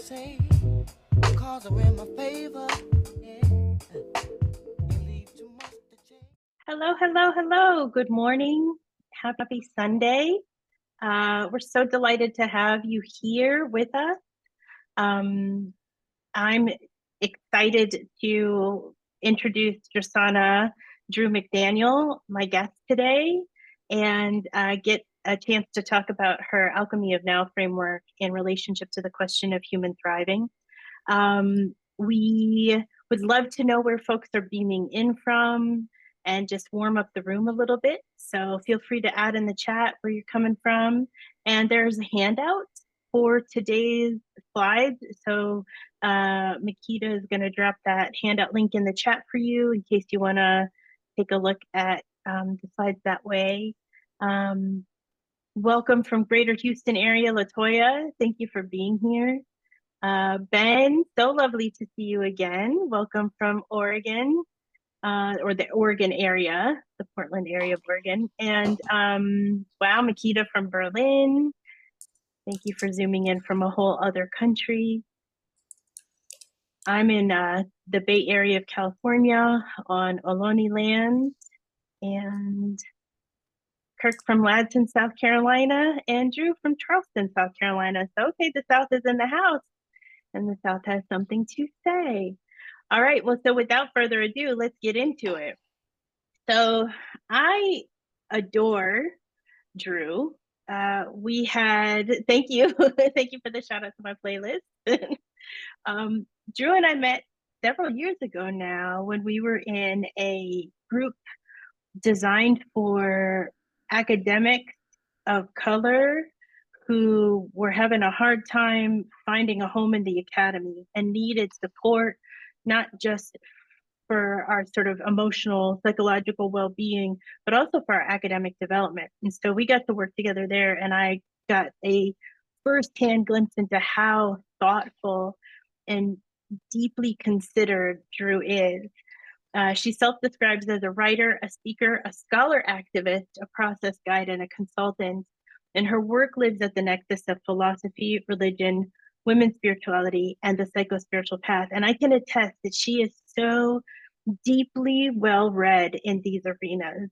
say, cause are in my favor. Yeah. You leave too much to change. Hello, hello, hello. Good morning. Happy Sunday. We're so delighted to have you here with us. I'm excited to introduce Drasana Drew McDaniel, my guest today, and get a chance to talk about her Alchemy of Now framework in relationship to the question of human thriving. We would love to know where folks are beaming in from and just warm up the room a little bit. So feel free to add in the chat where you're coming from. And there's a handout for today's slides. So Makita is going to drop that handout link in the chat for you in case you want to take a look at the slides that way. Welcome from Greater Houston area, Latoya. Thank you for being here. Ben, so lovely to see you again. Welcome from Oregon, or the Oregon area, the Portland area of Oregon. And wow, Makita from Berlin. Thank you for zooming in from a whole other country. I'm in the Bay Area of California on Ohlone land. And Kirk from Ladson, South Carolina. And Drew from Charleston, South Carolina. So, okay, the South is in the house. And the South has something to say. All right, well, so without further ado, let's get into it. So I adore Drew. Thank you. Thank you for the shout out to my playlist. Drew and I met several years ago now when we were in a group designed for academics of color who were having a hard time finding a home in the academy and needed support, not just for our sort of emotional, psychological well-being, but also for our academic development. And so we got to work together there, and I got a firsthand glimpse into how thoughtful and deeply considered Drew is. She self-describes as a writer, a speaker, a scholar activist, a process guide, and a consultant. And her work lives at the nexus of philosophy, religion, women's spirituality, and the psycho-spiritual path. And I can attest that she is so deeply well-read in these arenas.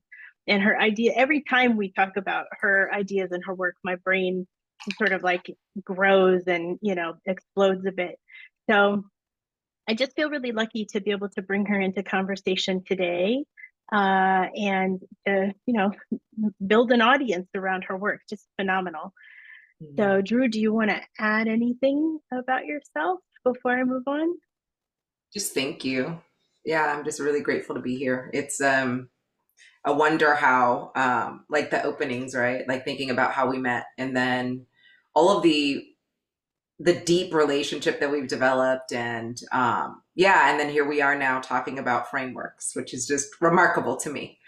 And her idea, every time we talk about her ideas and her work, my brain sort of like grows and, explodes a bit. So I just feel really lucky to be able to bring her into conversation today and to, build an audience around her work. Just phenomenal. So, Drew, do you want to add anything about yourself before I move on? Just thank you. Yeah, I'm just really grateful to be here. It's I wonder how like the openings, right? Like thinking about how we met and then all of the deep relationship that we've developed and and then here we are now talking about frameworks, which is just remarkable to me.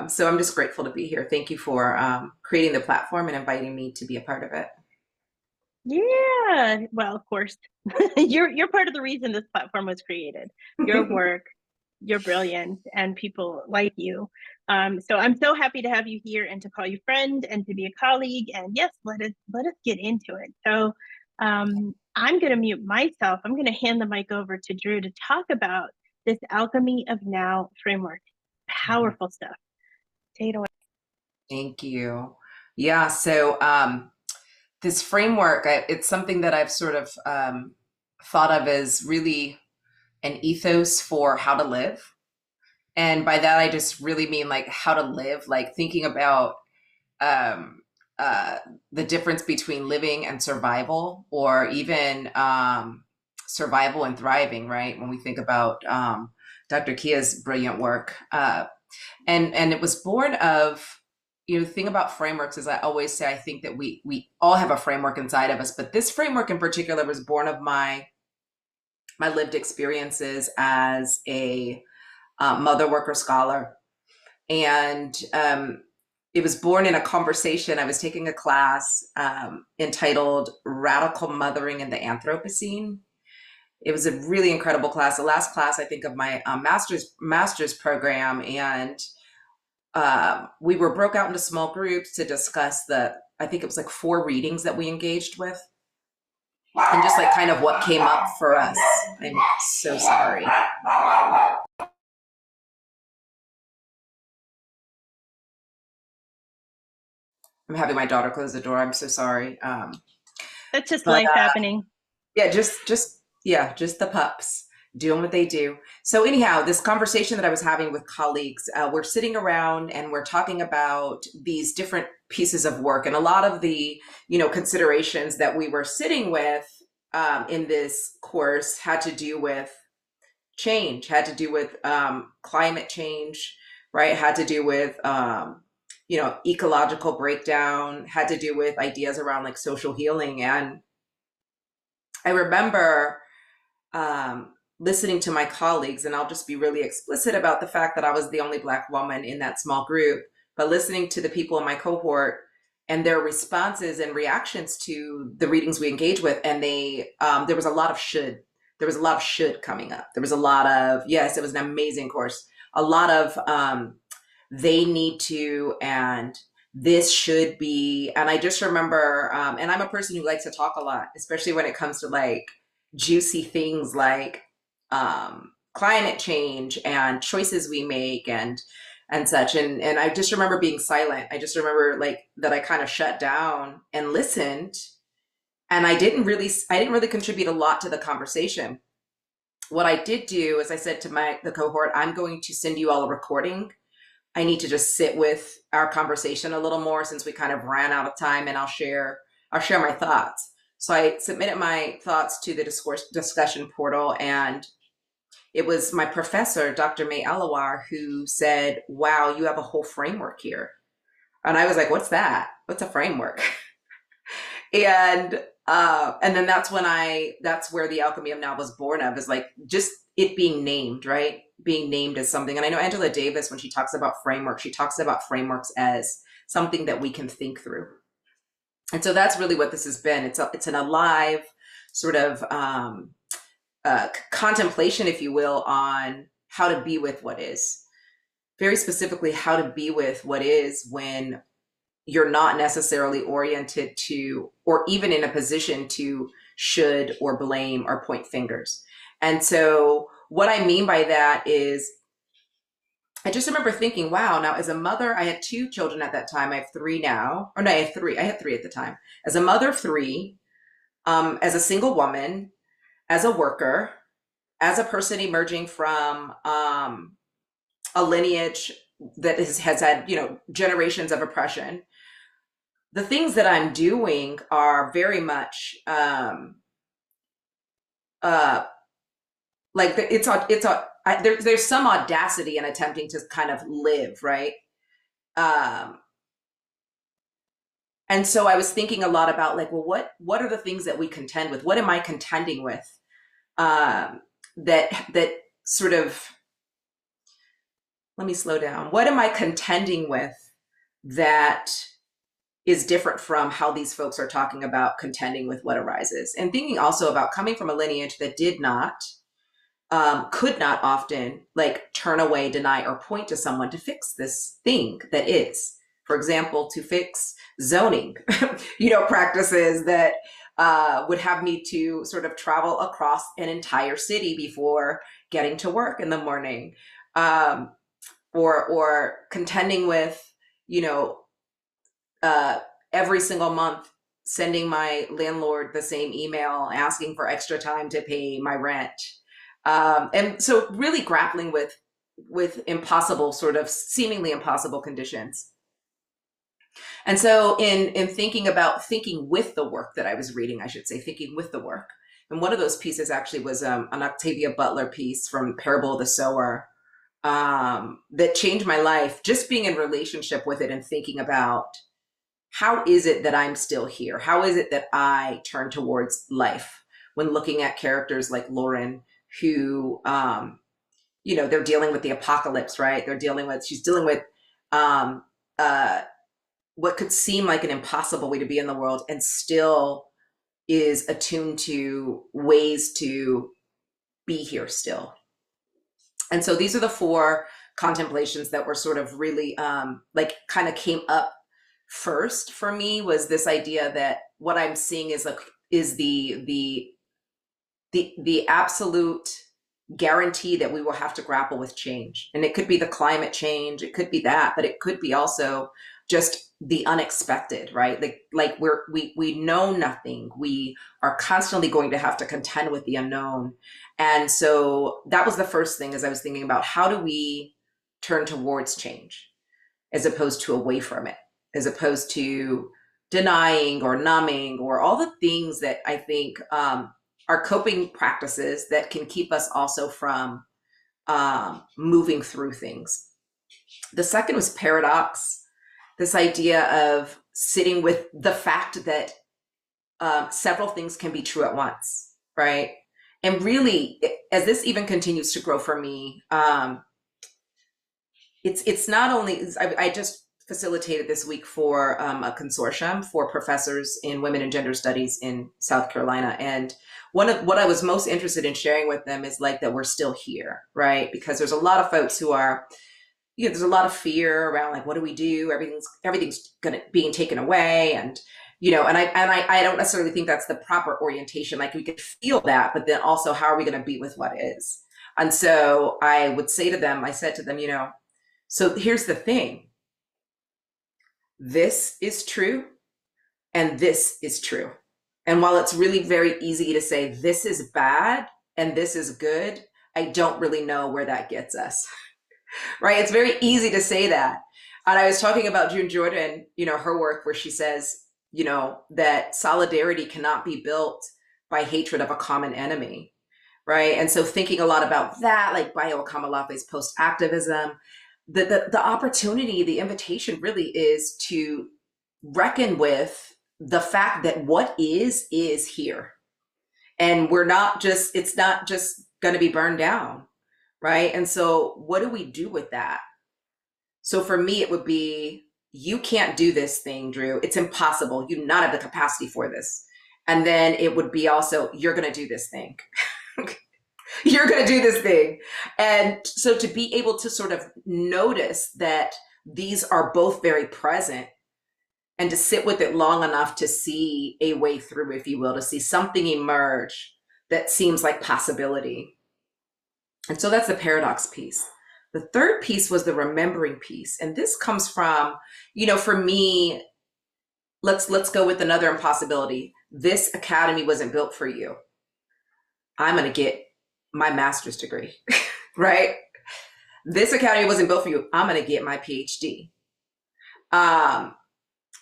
So I'm just grateful to be here. Thank you for creating the platform and inviting me to be a part of it. Yeah, well, of course, you're part of the reason this platform was created. Your work, you're brilliant, and people like you. So I'm so happy to have you here and to call you friend and to be a colleague. And yes, let us get into it. So I'm going to mute myself. I'm going to hand the mic over to Drew to talk about this Alchemy of Now framework. Powerful stuff. Take it away. Thank you. Yeah, so this framework, it's something that I've sort of thought of as really an ethos for how to live. And by that, I just really mean like how to live, like thinking about the difference between living and survival, or even survival and thriving, right? When we think about Dr. Kia's brilliant work. And it was born of, the thing about frameworks is I always say, I think that we all have a framework inside of us, but this framework in particular was born of my lived experiences as a mother, worker, scholar. And it was born in a conversation. I was taking a class entitled Radical Mothering in the Anthropocene. It was a really incredible class, the last class, I think, of my master's program. And we were broke out into small groups to discuss I think it was like 4 readings that we engaged with. and just like kind of what came up for us. I'm so sorry. I'm having my daughter close the door. I'm so sorry. That's just But life happening. yeah, just the pups doing what they do. So anyhow, this conversation that I was having with colleagues, we're sitting around and we're talking about these different pieces of work, and a lot of the considerations that we were sitting with in this course had to do with change, had to do with climate change, right? Had to do with ecological breakdown, had to do with ideas around like social healing. And I remember listening to my colleagues, and I'll just be really explicit about the fact that I was the only Black woman in that small group, but listening to the people in my cohort and their responses and reactions to the readings we engage with. And there was a lot of should. There was a lot of should coming up. There was a lot of, yes, it was an amazing course. A lot of they need to, and this should be. And I just remember, and I'm a person who likes to talk a lot, especially when it comes to like juicy things like climate change and choices we make and such. And I just remember being silent. I just remember like that I kind of shut down and listened. And I didn't really contribute a lot to the conversation. What I did do is I said to the cohort, I'm going to send you all a recording. I need to just sit with our conversation a little more since we kind of ran out of time, and I'll share my thoughts. So I submitted my thoughts to the discussion portal, and it was my professor, Dr. May Alawar, who said, wow, you have a whole framework here. And I was like, what's that? What's a framework? And then that's where the Alchemy of Now was born of, is like just it being named, right? Being named as something. And I know Angela Davis, when she talks about framework, she talks about frameworks as something that we can think through. And so that's really what this has been. It's an alive sort of contemplation, if you will, on how to be with what is. Very specifically, how to be with what is when you're not necessarily oriented to, or even in a position to should or blame or point fingers. And so what I mean by that is, I just remember thinking, wow, now as a mother, I had 2 children at that time. I have 3 now. Or no, I have 3. I had 3 at the time. As a mother of 3, as a single woman, as a worker, as a person emerging from a lineage that has had, generations of oppression, the things that I'm doing are very much like there's some audacity in attempting to kind of live, right? And so I was thinking a lot about like, well, what are the things that we contend with? What am I contending with? That sort of, let me slow down. What am I contending with that is different from how these folks are talking about contending with what arises? And thinking also about coming from a lineage that did not, could not often like turn away, deny, or point to someone to fix this thing that is. For example, to fix zoning, practices that would have me to sort of travel across an entire city before getting to work in the morning, or contending with, every single month sending my landlord the same email asking for extra time to pay my rent. And so really grappling with impossible, sort of seemingly impossible conditions. And so in thinking with the work that I was reading, I should say, thinking with the work. And one of those pieces actually was an Octavia Butler piece from Parable of the Sower that changed my life, just being in relationship with it and thinking about, how is it that I'm still here? How is it that I turn towards life when looking at characters like Lauren, who, they're dealing with the apocalypse, right? She's dealing with what could seem like an impossible way to be in the world, and still is attuned to ways to be here still. And so these are the 4 contemplations that were sort of really kind of came up first for me, was this idea that what I'm seeing is is the absolute guarantee that we will have to grapple with change. And it could be the climate change, it could be that, but it could be also just the unexpected, right? Like we know nothing. We are constantly going to have to contend with the unknown. And so that was the first thing, as I was thinking about how do we turn towards change as opposed to away from it, as opposed to denying or numbing or all the things that I think are coping practices that can keep us also from moving through things. The second was paradox, this idea of sitting with the fact that several things can be true at once, right? And really, as this even continues to grow for me, it's not only, I just facilitated this week for a consortium for professors in women and gender studies in South Carolina. And one of what I was most interested in sharing with them is like that we're still here, right? Because there's a lot of folks who are, there's a lot of fear around like, what do we do? Everything's being taken away. And, and I don't necessarily think that's the proper orientation. Like we could feel that, but then also how are we going to be with what is? And so I would say to them, I said to them, so here's the thing. This is true and this is true. And while it's really very easy to say this is bad and this is good, I don't really know where that gets us, right? It's very easy to say that. And I was talking about June Jordan, her work where she says, that solidarity cannot be built by hatred of a common enemy, right? And so thinking a lot about that, like Bayo Akamalape's post-activism, the opportunity, the invitation really is to reckon with the fact that what is here. And it's not just going to be burned down, right? And so what do we do with that? So for me, it would be, you can't do this thing, Drew. It's impossible. You do not have the capacity for this. And then it would be also, you're going to do this thing. You're going to do this thing. And so to be able to sort of notice that these are both very present and to sit with it long enough to see a way through, if you will, to see something emerge that seems like possibility. And so that's the paradox piece. The third piece was the remembering piece. And this comes from, for me, let's go with another impossibility. This academy wasn't built for you. I'm going to get my master's degree, right? This academy wasn't built for you. I'm going to get my PhD.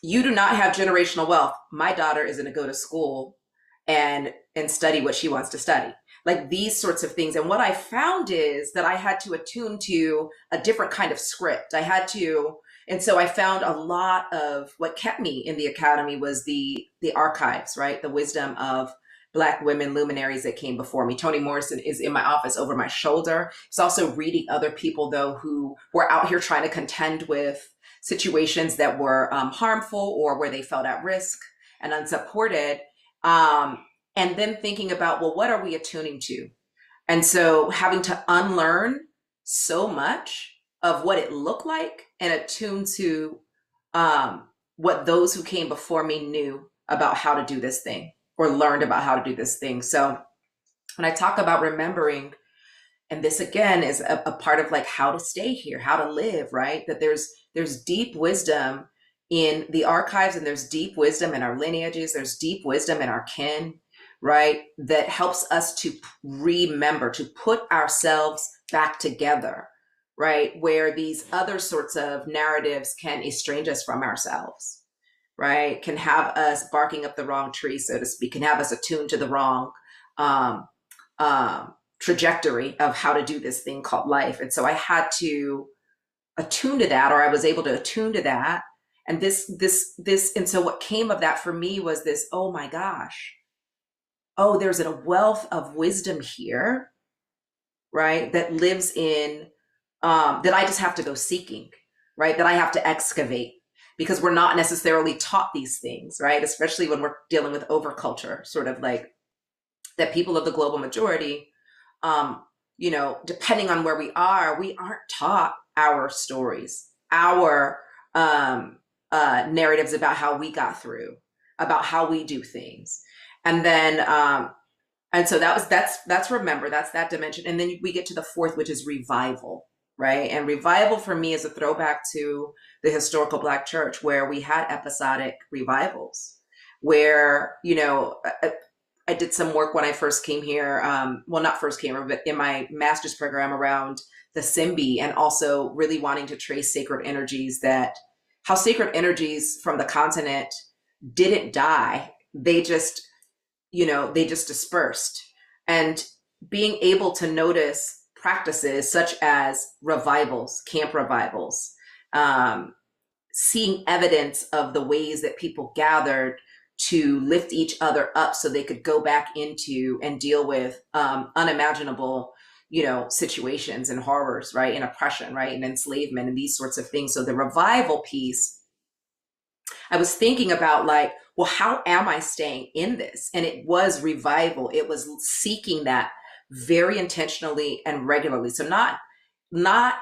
You do not have generational wealth. My daughter is going to go to school and study what she wants to study. Like these sorts of things. And what I found is that I had to attune to a different kind of script. And so I found a lot of what kept me in the academy was the archives, right? The wisdom of Black women luminaries that came before me. Toni Morrison is in my office over my shoulder. It's also reading other people though who were out here trying to contend with situations that were harmful or where they felt at risk and unsupported. And then thinking about, well, what are we attuning to? And so having to unlearn so much of what it looked like and attune to what those who came before me knew about how to do this thing or learned about how to do this thing. So when I talk about remembering, and this again is a part of like how to stay here, how to live, right? That there's deep wisdom in the archives and there's deep wisdom in our lineages. There's deep wisdom in our kin, right? That helps us to remember, to put ourselves back together, right? Where these other sorts of narratives can estrange us from ourselves, right? Can have us barking up the wrong tree, so to speak, can have us attuned to the wrong trajectory of how to do this thing called life. And so I had to attune to that, or I was able to attune to that. And and so what came of that for me was this, oh my gosh, oh, there's a wealth of wisdom here, right? That lives in, that I just have to go seeking, right? That I have to excavate because we're not necessarily taught these things, right? Especially when we're dealing with overculture, sort of like that people of the global majority, depending on where we aren't taught our stories, our narratives about how we got through, about how we do things. And then and so that's remember, that's that dimension. And then we get to the fourth, which is revival, right? And revival for me is a throwback to the historical Black church, where we had episodic revivals, where, you know, I did some work when I first came here. Well, not first came here, but in my master's program around the Simbi, and also really wanting to trace sacred energies, that how sacred energies from the continent didn't die. They just, you know, they just dispersed. And being able to notice practices such as revivals, camp revivals, seeing evidence of the ways that people gathered to lift each other up so they could go back into and deal with unimaginable, you know, situations and horrors, right? And oppression, right? And enslavement and these sorts of things. So the revival piece, I was thinking about, like, well, how am I staying in this? And it was revival. It was seeking that very intentionally and regularly. So not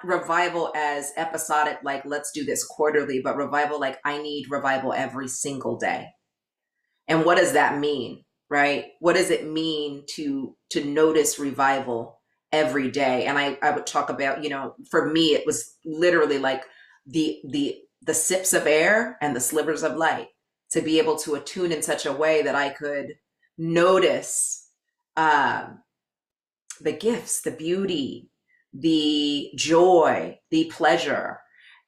revival as episodic, like let's do this quarterly, but revival like I need revival every single day. And what does that mean, right? What does it mean to notice revival every day? And I would talk about, you know, for me, it was literally like the sips of air and the slivers of light, to be able to attune in such a way that I could notice the gifts, the beauty, the joy, the pleasure,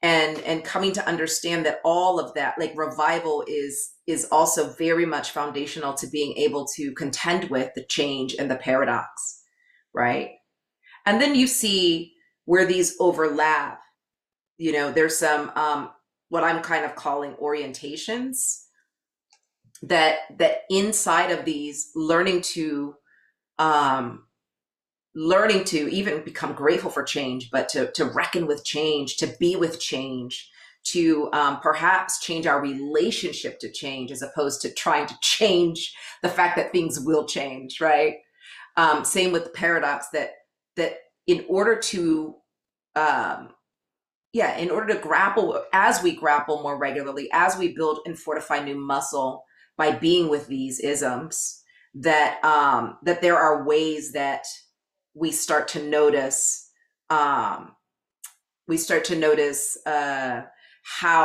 and coming to understand that all of that, like revival is also very much foundational to being able to contend with the change and the paradox, right? And then you see where these overlap. You know, there's some what I'm kind of calling orientations, that inside of these, learning to even become grateful for change, but to reckon with change, to be with change, to perhaps change our relationship to change, as opposed to trying to change the fact that things will change, right? Same with the paradox, that in order to grapple, as we grapple more regularly, as we build and fortify new muscle by being with these isms, that there are ways that we start to notice how,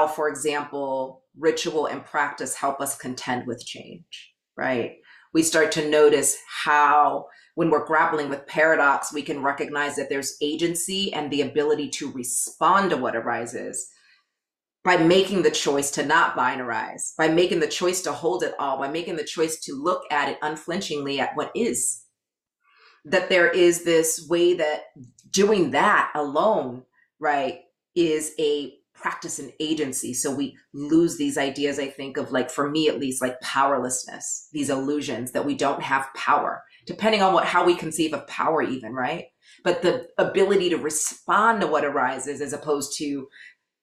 for example, ritual and practice help us contend with change, right? We start to notice how, when we're grappling with paradox, we can recognize that there's agency and the ability to respond to what arises by making the choice to not binarize, by making the choice to hold it all, by making the choice to look at it unflinchingly at what is. That there is this way that doing that alone, right, is a practice in agency. So we lose these ideas, I think, of, like, for me at least, like powerlessness, these illusions that we don't have power, depending on how we conceive of power even, right? But the ability to respond to what arises, as opposed to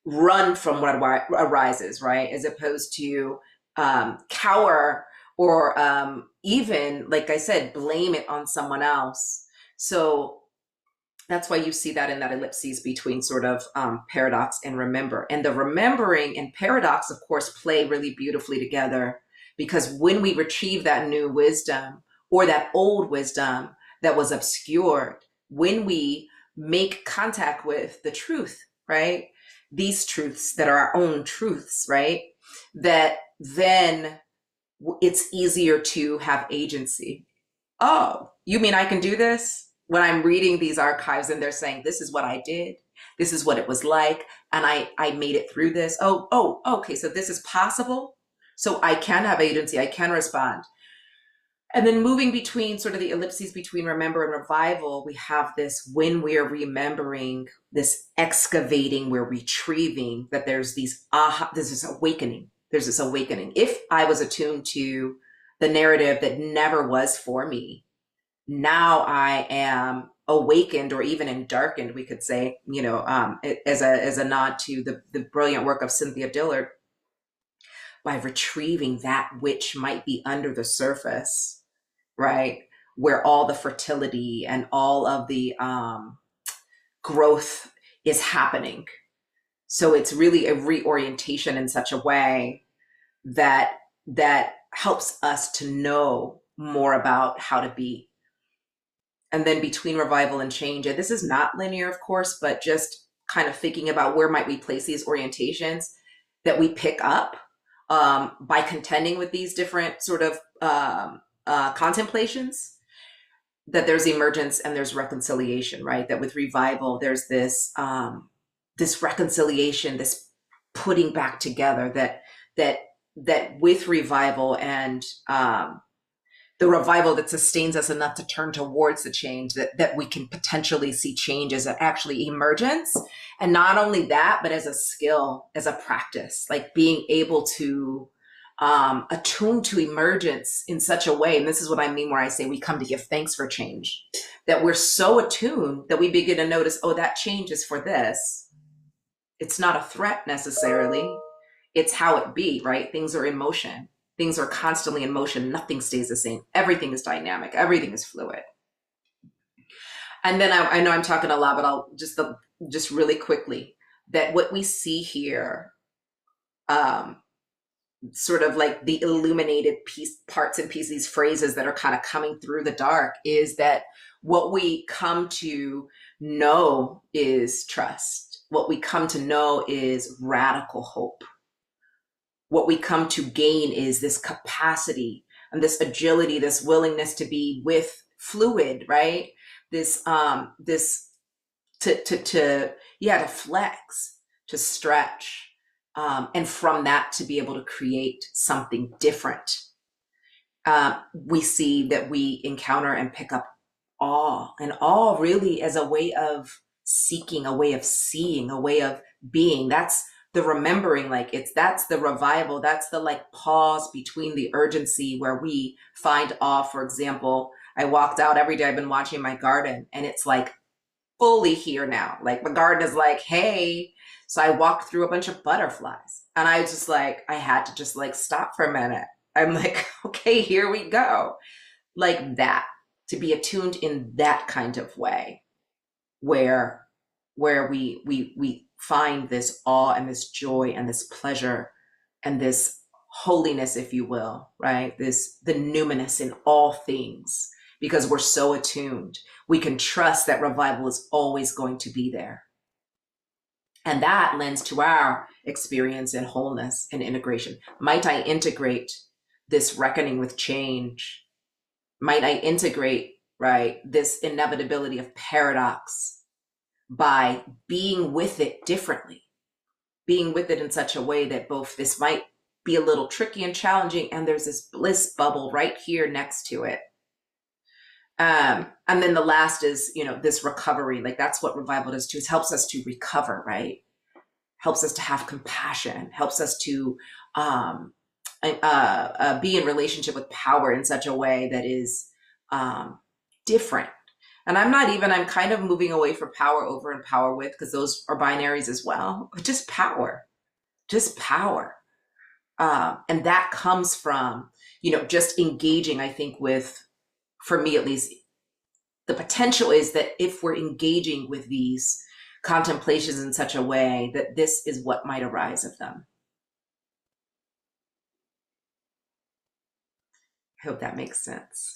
run from what arises, right? As opposed to cower, or even, like I said, blame it on someone else. So that's why you see that in that ellipses between sort of paradox and remember. And the remembering and paradox, of course, play really beautifully together, because when we retrieve that new wisdom, or that old wisdom that was obscured, when we make contact with the truth, right? These truths that are our own truths, right? That then it's easier to have agency. Oh, you mean I can do this? When I'm reading these archives and they're saying, this is what I did, this is what it was like, and I made it through this. Oh, okay, so this is possible. So I can have agency, I can respond. And then moving between sort of the ellipses between remember and revival, we have this, when we're remembering, this excavating, we're retrieving, that there's these there's this awakening. There's this awakening. If I was attuned to the narrative that never was for me, now I am awakened, or even endarkened, we could say, you know, as a nod to the brilliant work of Cynthia Dillard, by retrieving that which might be under the surface, right? Where all the fertility and all of the growth is happening. So it's really a reorientation in such a way that helps us to know more about how to be. And then between revival and change, and this is not linear, of course, but just kind of thinking about where might we place these orientations that we pick up by contending with these different sort of contemplations, that there's emergence and there's reconciliation, right? That with revival, there's this reconciliation, this putting back together, that with revival and the revival that sustains us enough to turn towards the change, that we can potentially see change as actually emergence. And not only that, but as a skill, as a practice, like being able to attune to emergence in such a way. And this is what I mean where I say we come to give thanks for change, that we're so attuned that we begin to notice, oh, that change is for this. It's not a threat necessarily. It's how it be, right? Things are in motion. Things are constantly in motion. Nothing stays the same. Everything is dynamic. Everything is fluid. And then I know I'm talking a lot, but I'll just really quickly, that what we see here, sort of like the illuminated parts and pieces, these phrases that are kind of coming through the dark, is that what we come to know is trust. What we come to know is radical hope. What we come to gain is this capacity and this agility, this willingness to be with fluid, right? This to flex, to stretch, and from that to be able to create something different. We see that we encounter and pick up awe, and awe really as a way of seeking, a way of seeing, a way of being. That's the remembering, that's the revival. That's the pause between the urgency where we find awe. For example, I walked out every day. I've been watching my garden, and it's fully here now. The garden is hey. So I walked through a bunch of butterflies, and I was just I had to just stop for a minute. I'm okay, here we go. That, to be attuned in that kind of way, where we find this awe and this joy and this pleasure and this holiness, if you will, right? The numinous in all things, because we're so attuned. We can trust that revival is always going to be there. And that lends to our experience in wholeness and integration. Might I integrate this reckoning with change? Might I integrate, right, this inevitability of paradox by being with it differently, being with it in such a way that both this might be a little tricky and challenging, and there's this bliss bubble right here next to it. And then the last is, this recovery. That's what revival does too. It helps us to recover, right? Helps us to have compassion, helps us to be in relationship with power in such a way that is different. And I'm kind of moving away from power over and power with, because those are binaries as well. But just power. And that comes from, just engaging, I think, with, for me at least, the potential is that if we're engaging with these contemplations in such a way, that this is what might arise of them. I hope that makes sense.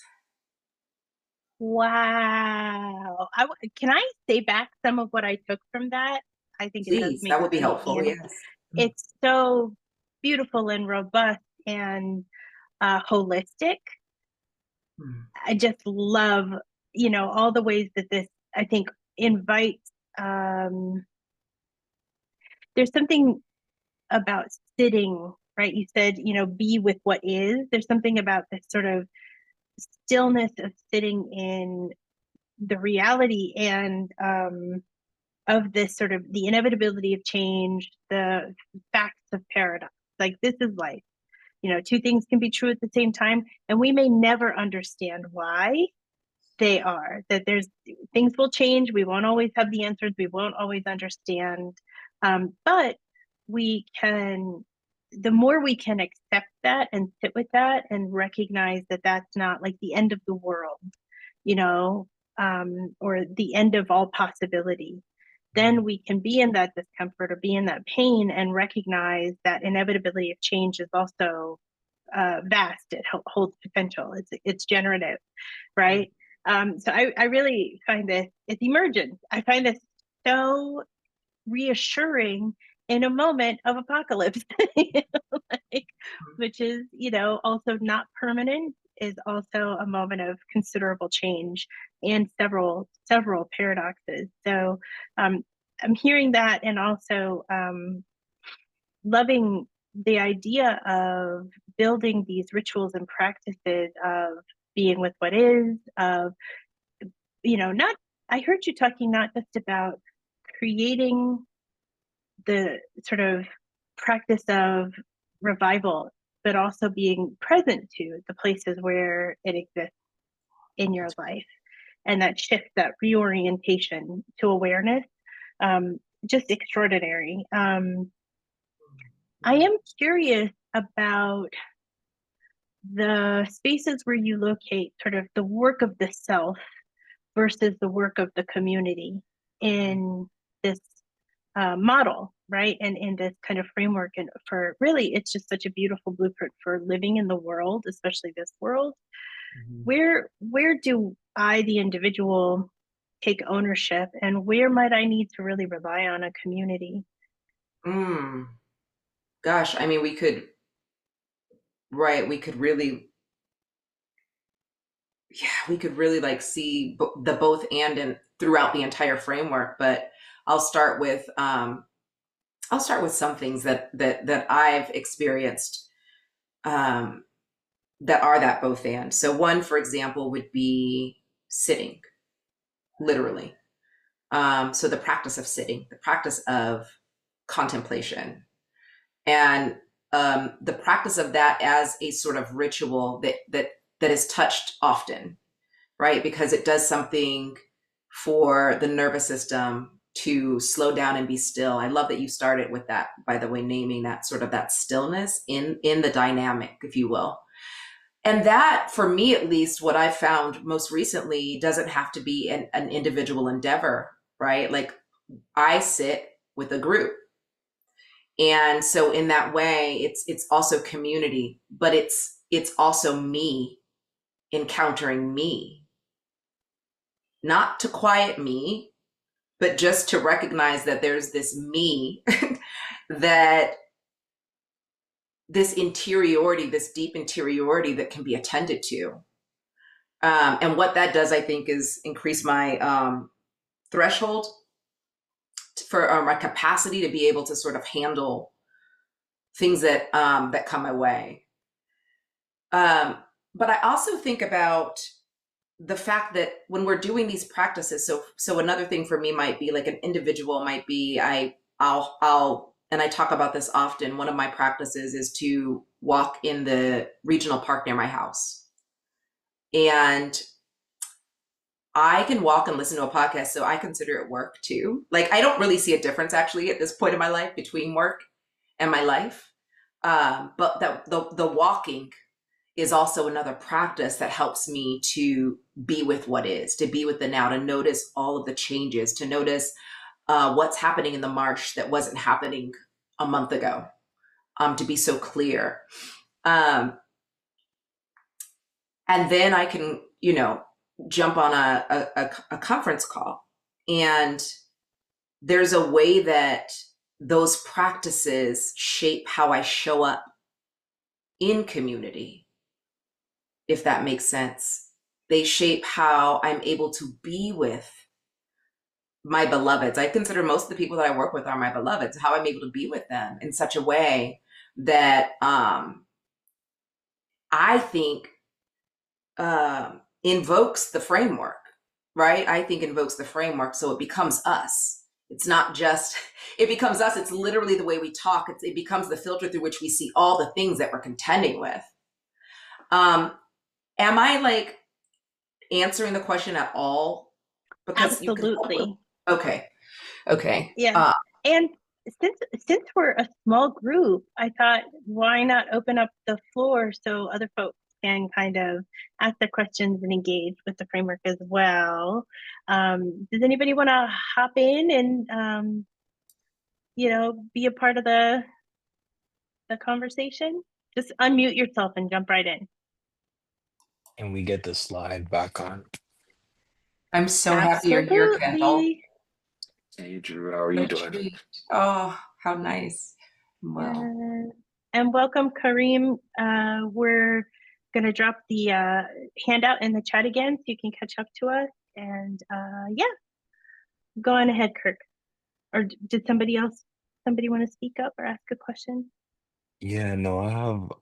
Wow. Can I say back some of what I took from that? I think it does Please, make that would be sense. helpful. Yes. It's so beautiful and robust and holistic. I just love, all the ways that this, I think, invites, there's something about sitting, right? You said, be with what is. There's something about this sort of stillness of sitting in the reality and of this sort of the inevitability of change, the facts of paradox. This is life. Two things can be true at the same time, and we may never understand why they are. That there's things will change. We won't always have the answers. We won't always understand. But we can, the more we can accept that and sit with that and recognize that that's not the end of the world, or the end of all possibility, then we can be in that discomfort or be in that pain and recognize that inevitability of change is also vast. It holds potential. It's generative, right? So I really find this, it's emergent. I find this so reassuring in a moment of apocalypse, like, which is, also not permanent, is also a moment of considerable change and several paradoxes. So I'm hearing that, and also loving the idea of building these rituals and practices of being with what is, of, not, I heard you talking not just about creating the sort of practice of revival, but also being present to the places where it exists in your life. And that shift, that reorientation to awareness, just extraordinary. I am curious about the spaces where you locate sort of the work of the self versus the work of the community in this model, right? And in this kind of framework. And for really, it's just such a beautiful blueprint for living in the world, especially this world. Where do I, the individual, take ownership, and where might I need to really rely on a community? Mm. Gosh, I mean, we could really, we could really like see the both and throughout the entire framework. But I'll start with some things that I've experienced, that are that both and. So one, for example, would be sitting, literally. So the practice of sitting, the practice of contemplation, and the practice of that as a sort of ritual that is touched often, right? Because it does something for the nervous system to slow down and be still. I love that you started with that, by the way, naming that sort of that stillness in the dynamic, if you will. And that, for me at least, what I've found most recently doesn't have to be an individual endeavor, right? Like, I sit with a group. And so in that way, it's also community, but it's also me encountering me, not to quiet me, but just to recognize that there's this me, that this interiority, this deep interiority that can be attended to. And what that does, I think, is increase my threshold for my capacity to be able to sort of handle things that come my way. But I also think about the fact that when we're doing these practices, so another thing for me might be like an individual might be, I'll and I talk about this often. One of my practices is to walk in the regional park near my house. And I can walk and listen to a podcast, so I consider it work too. Like, I don't really see a difference actually at this point in my life between work and my life. But the walking is also another practice that helps me to be with what is, to be with the now, to notice all of the changes, to notice what's happening in the marsh that wasn't happening a month ago, to be so clear. And then I can, jump on a conference call. And there's a way that those practices shape how I show up in community, if that makes sense. They shape how I'm able to be with my beloveds. I consider most of the people that I work with are my beloveds, how I'm able to be with them in such a way that I think invokes the framework, right? I think invokes the framework, so it becomes us. It's not just, it becomes us. It's literally the way we talk. It becomes the filter through which we see all the things that we're contending with. Am I like answering the question at all? Because absolutely. Okay. Yeah. And since we're a small group, I thought, why not open up the floor so other folks can kind of ask the questions and engage with the framework as well. Does anybody want to hop in and be a part of the conversation? Just unmute yourself and jump right in. And we get the slide back on. I'm so happy you're here, Kendall. Absolutely. Hey, Drew, how are What you a doing? treat. Oh, how nice. Well, And welcome, Kareem. We're going to drop the handout in the chat again so you can catch up to us. And yeah, go on ahead, Kirk. Or did somebody want to speak up or ask a question? Yeah, no,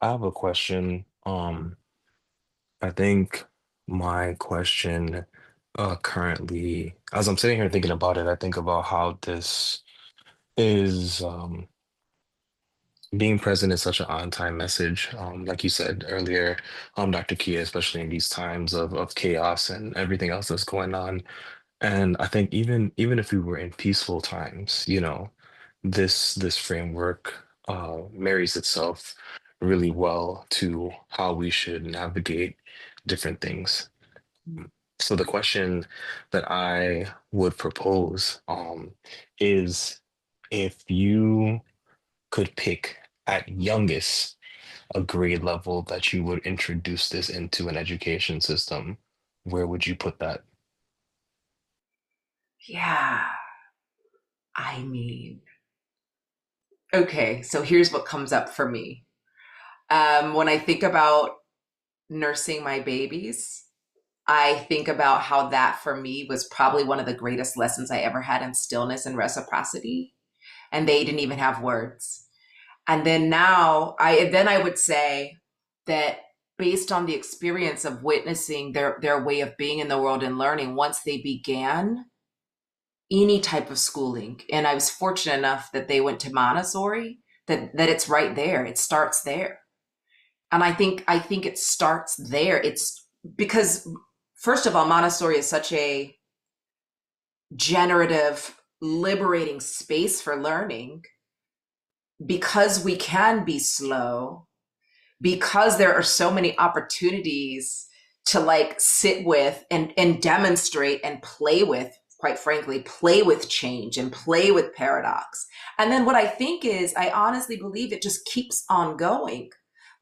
I have a question. I think my question currently, as I'm sitting here thinking about it, I think about how this is being present is such an on-time message. Like you said earlier, Dr. Kia, especially in these times of chaos and everything else that's going on. And I think even if we were in peaceful times, this framework marries itself really well to how we should navigate different things. So the question that I would propose is if you could pick at youngest a grade level that you would introduce this into an education system, where would you put that? yeah, I mean, okay, so here's what comes up for me. When I think about nursing my babies, I think about how that for me was probably one of the greatest lessons I ever had in stillness and reciprocity. And they didn't even have words. And then now I would say that based on the experience of witnessing their way of being in the world and learning, once they began any type of schooling, and I was fortunate enough that they went to Montessori, that it's right there. It starts there. And I think it starts there. It's because first of all, Montessori is such a generative, liberating space for learning because we can be slow, because there are so many opportunities to like sit with and demonstrate and play with, quite frankly, play with change and play with paradox. And then what I think is, I honestly believe it just keeps on going.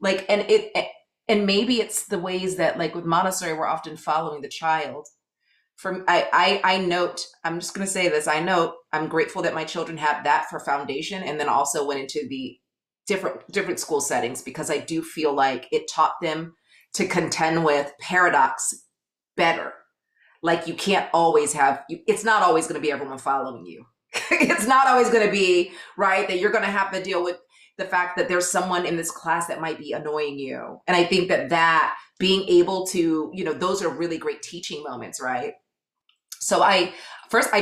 Like, and maybe it's the ways that like with Montessori, we're often following the child. I note, I'm just going to say this. I note I'm grateful that my children had that for foundation, and then also went into the different school settings, because I do feel like it taught them to contend with paradox better. Like you can't always have, it's not always going to be everyone following you. It's not always going to be right that you're going to have to deal with the fact that there's someone in this class that might be annoying you. And I think that being able to, those are really great teaching moments, right? So I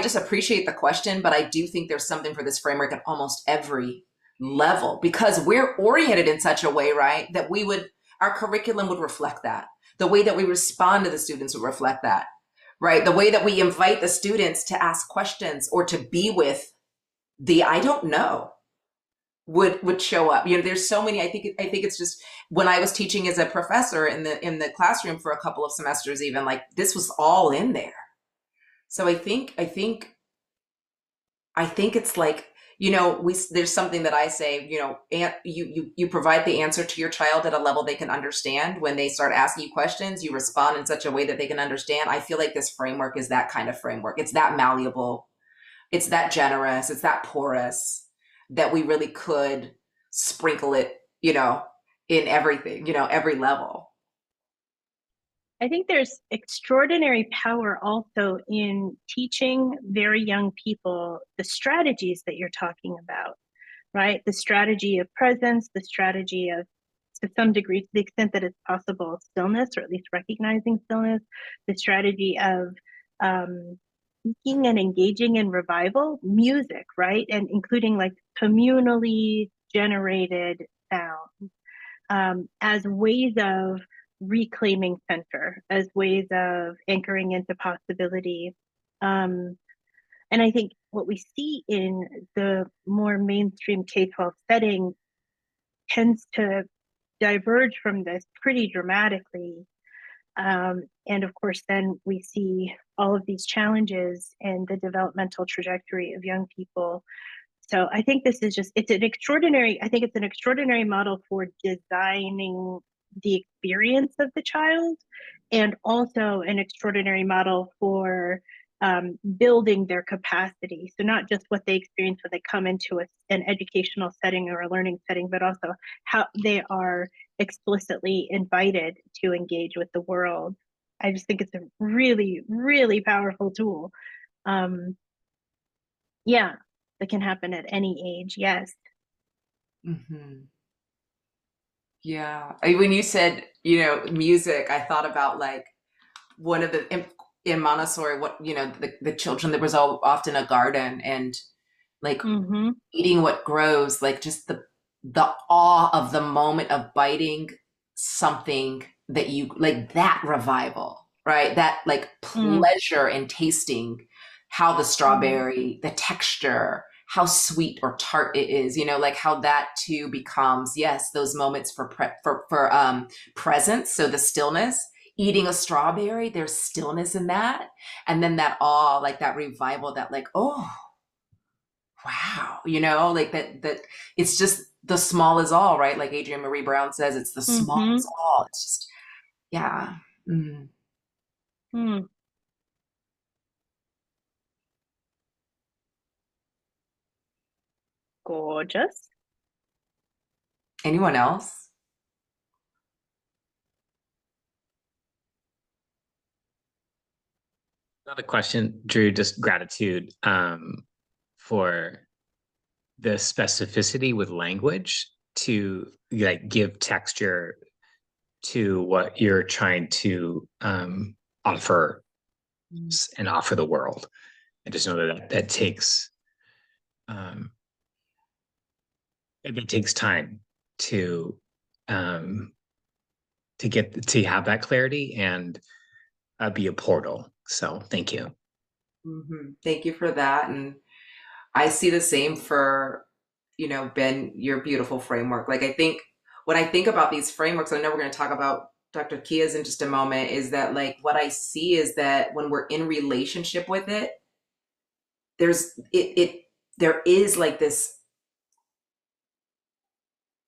just appreciate the question, but I do think there's something for this framework at almost every level, because we're oriented in such a way, right, that our curriculum would reflect that. The way that we respond to the students would reflect that, right? The way that we invite the students to ask questions or to be with the I don't know would show up. There's so many. I think it's just, when I was teaching as a professor in the classroom for a couple of semesters, even, like, this was all in there. So I think it's like, there's something that I say, you provide the answer to your child at a level they can understand. When they start asking you questions, you respond in such a way that they can understand. I feel like this framework is that kind of framework. It's that malleable, it's that generous, it's that porous, that we really could sprinkle it, in everything, every level. I think there's extraordinary power also in teaching very young people the strategies that you're talking about, right? The strategy of presence, the strategy of, to some degree, to the extent that it's possible, stillness, or at least recognizing stillness, the strategy of seeking and engaging in revival, music, right? And including like communally generated sound as ways of reclaiming center, as ways of anchoring into possibility. And I think what we see in the more mainstream K-12 setting tends to diverge from this pretty dramatically. And of course, then we see all of these challenges in the developmental trajectory of young people. So I think this is just, I think it's an extraordinary model for designing the experience of the child, and also an extraordinary model for building their capacity. So not just what they experience when they come into an educational setting or a learning setting, but also how they are explicitly invited to engage with the world. I just think it's a really, really powerful tool. Yeah, that can happen at any age. Yes. Hmm. Yeah. When you said, music, I thought about like one of in Montessori, the children, there was often a garden, and like Mm-hmm. eating what grows, like just the awe of the moment of biting something that you like, that revival, right? That like Mm. pleasure in tasting how the strawberry, the texture, how sweet or tart it is, like how that too becomes, yes, those moments for presence. So the stillness, eating a strawberry, there's stillness in that, and then that awe, like that revival, that like, oh wow, like that it's just the small is all, right? Like Adrienne Marie Brown says, it's the small Mm-hmm. is all. It's just, yeah. Mm. Mm. Gorgeous. Anyone else? Another question, Drew, just gratitude for the specificity with language to like give texture to what you're trying to offer and offer the world. I just know that takes it takes time to to have that clarity and be a portal. So thank you. Thank you for that. And I see the same for, Ben, your beautiful framework. Like, I think when I think about these frameworks, I know we're going to talk about Dr. Kia's in just a moment, is that like what I see is that when we're in relationship with it, there is like this,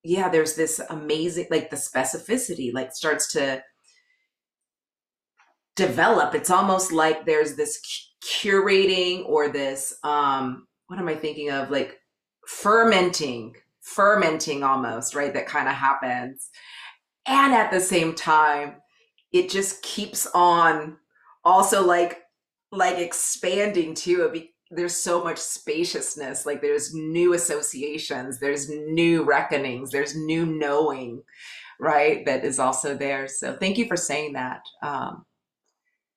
yeah, there's this amazing, like the specificity like starts to develop. It's almost like there's this curating, or this what am I thinking of, like fermenting almost, right? That kind of happens, and at the same time it just keeps on also like expanding too. There's so much spaciousness, like there's new associations, there's new reckonings, there's new knowing, right? That is also there. So thank you for saying that.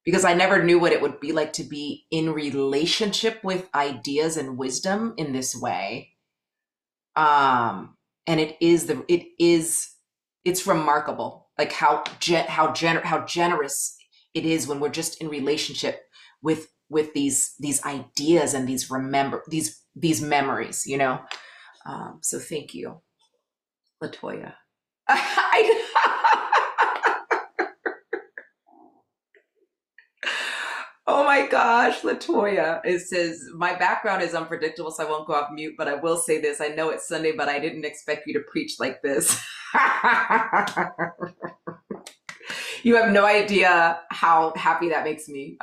Because I never knew what it would be like to be in relationship with ideas and wisdom in this way. And it's remarkable, like how generous it is when we're just in relationship with these ideas and these memories, So thank you, Latoya. Oh my gosh, Latoya. It says, my background is unpredictable, so I won't go off mute, but I will say this. I know it's Sunday, but I didn't expect you to preach like this. You have no idea how happy that makes me.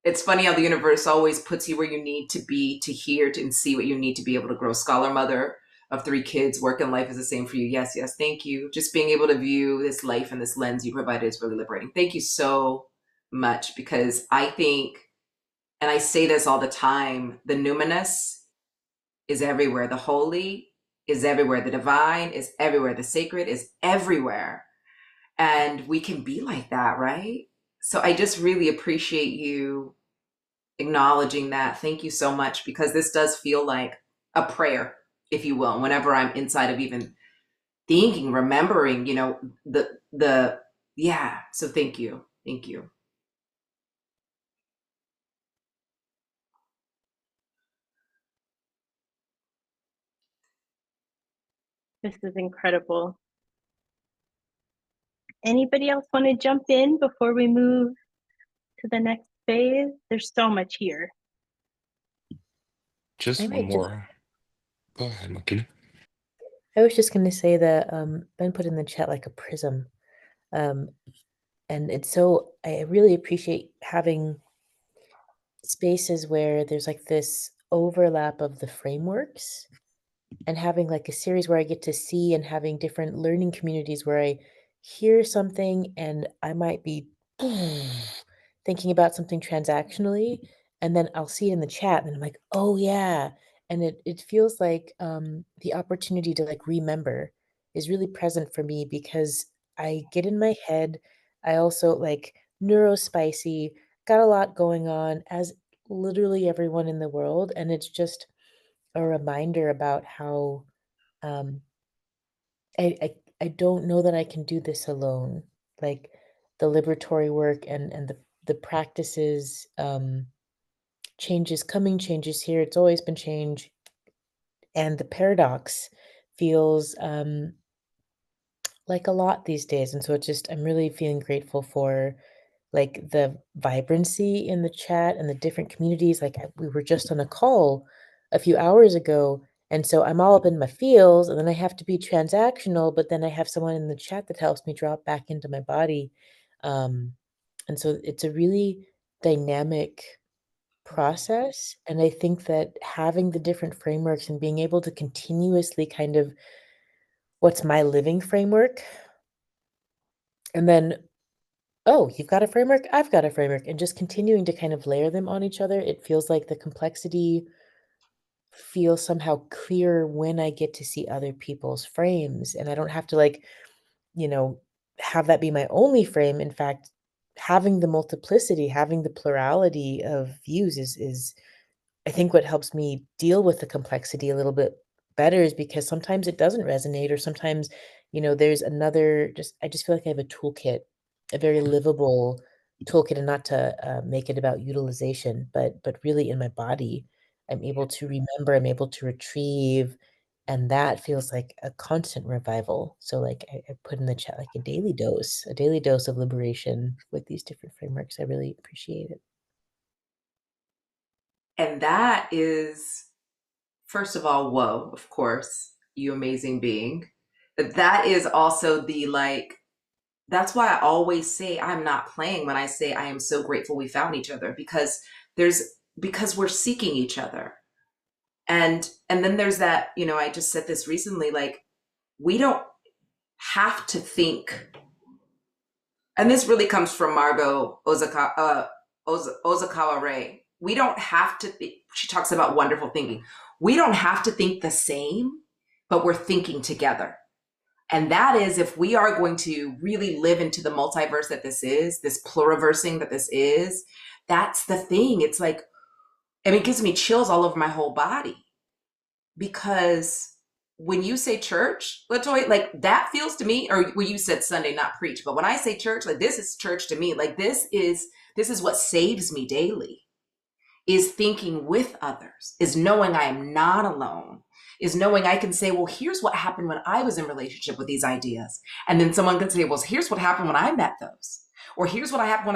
It's funny how the universe always puts you where you need to be to hear and see what you need to be able to grow. Scholar, mother of 3 kids, work and life is the same for you. Yes, thank you. Just being able to view this life and this lens you provided is really liberating. Thank you so much, because I think, and I say this all the time, the numinous is everywhere. The holy is everywhere. The divine is everywhere. The sacred is everywhere. And we can be like that, right? So I just really appreciate you acknowledging that. Thank you so much, because this does feel like a prayer, if you will, whenever I'm inside of even thinking, remembering, yeah. So thank you. Thank you. This is incredible. Anybody else want to jump in before we move to the next phase? There's so much here. just I one might just more. Go ahead, Makina. I was just gonna say that Ben put in the chat like a prism. Um and it's so I really appreciate having spaces where there's like this overlap of the frameworks and having like a series where I get to see and having different learning communities where I hear something and I might be thinking about something transactionally, and then I'll see it in the chat and I'm like, oh yeah. And it feels like the opportunity to like remember is really present for me because I get in my head. I also like neurospicy, got a lot going on as literally everyone in the world. And it's just a reminder about how um, I don't know that I can do this alone. Like the liberatory work and the practices, changes coming, changes here. It's always been change, and the paradox feels like a lot these days. And so it's just I'm really feeling grateful for like the vibrancy in the chat and the different communities. Like we were just on a call a few hours ago, and so I'm all up in my feels, and then I have to be transactional, but then I have someone in the chat that helps me drop back into my body. Um, and so it's a really dynamic process. And I think that having the different frameworks and being able to continuously kind of what's my living framework, and then oh, you've got a framework, I've got a framework, and just continuing to kind of layer them on each other, it feels like the complexity feels somehow clearer when I get to see other people's frames, and I don't have to like, you know, have that be my only frame. In fact, having the multiplicity, having the plurality of views is I think what helps me deal with the complexity a little bit better is because sometimes it doesn't resonate, or sometimes, there's another just I just feel like I have a toolkit, a very livable toolkit, and not to make it about utilization, but really in my body, I'm able to remember, I'm able to retrieve, and that feels like a constant revival. So like I put in the chat like a daily dose of liberation with these different frameworks. I really appreciate it. And that is, first of all, whoa, of course, you amazing being. But that is also the like, that's why I always say I'm not playing when I say I am so grateful we found each other, because because we're seeking each other. And then there's that, I just said this recently, like we don't have to think, and this really comes from Margot Ozakawa Ray. We don't have to she talks about wonderful thinking. We don't have to think the same, but we're thinking together. And that is, if we are going to really live into the multiverse that this is, this pluriversing that this is, that's the thing. It's like, it gives me chills all over my whole body, because when you say church, LaToya, like that feels to me, or when you said Sunday, not preach, but when I say church, like this is church to me. Like this is what saves me daily, is thinking with others, is knowing I am not alone, is knowing I can say, well, here's what happened when I was in relationship with these ideas. And then someone can say, well, here's what happened when I met those. Or here's what happened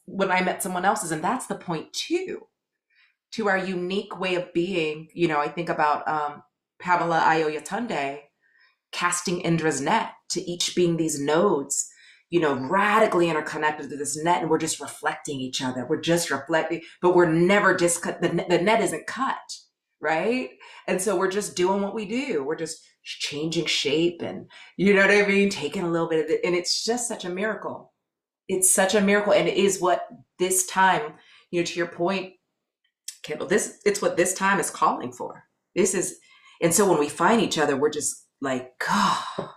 when I met someone else's. And that's the point too, to our unique way of being. I think about Pamela Ayoyatunde casting Indra's net, to each being these nodes, radically interconnected to this net, and we're just reflecting each other. We're just reflecting, but we're never discut. The net isn't cut, right? And so we're just doing what we do. We're just changing shape, and you know what I mean, taking a little bit of it, and it's just such a miracle. It's such a miracle, and it is what this time, to your point, Kendall, it's what this time is calling for. And so when we find each other, we're just like, God,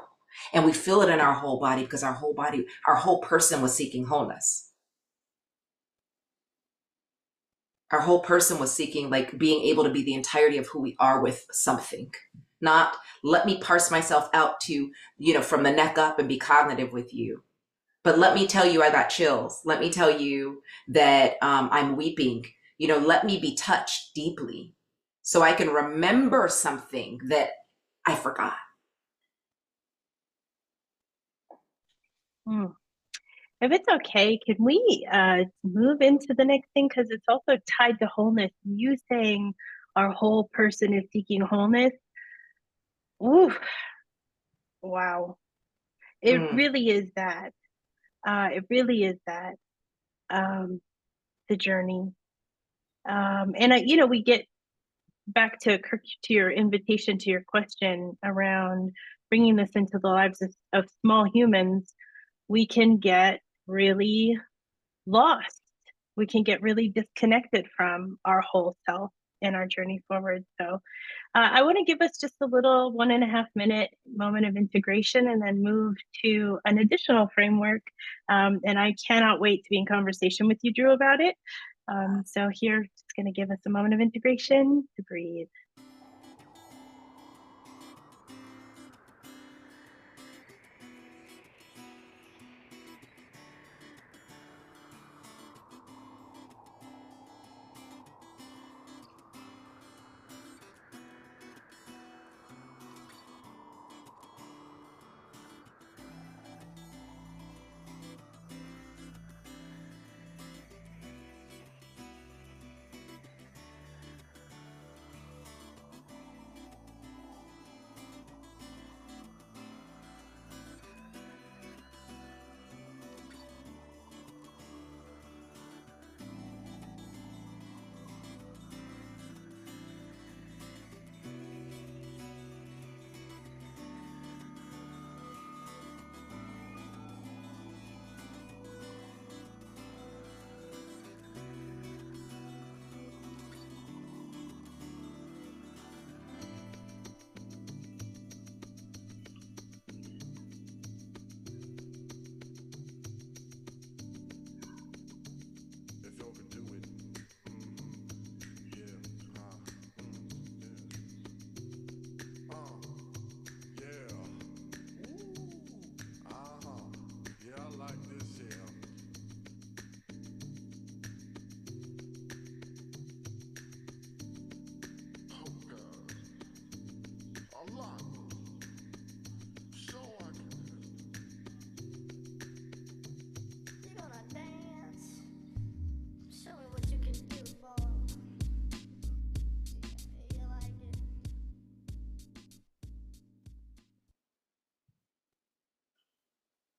and we feel it in our whole body, because our whole person was seeking wholeness. Our whole person was seeking, like, being able to be the entirety of who we are with something. Not let me parse myself out to, from the neck up and be cognitive with you. But let me tell you, I got chills. Let me tell you that I'm weeping. Let me be touched deeply so I can remember something that I forgot. If it's okay, can we move into the next thing? Because it's also tied to wholeness. You saying our whole person is seeking wholeness. Ooh, wow. It Mm. really is that. It really is that, the journey. And we get back to your invitation, to your question around bringing this into the lives of small humans. We can get really lost. We can get really disconnected from our whole self in our journey forward. So I want to give us just a little 1.5 minute moment of integration and then move to an additional framework. And I cannot wait to be in conversation with you, Drew, about it. So here, just going to give us a moment of integration to breathe.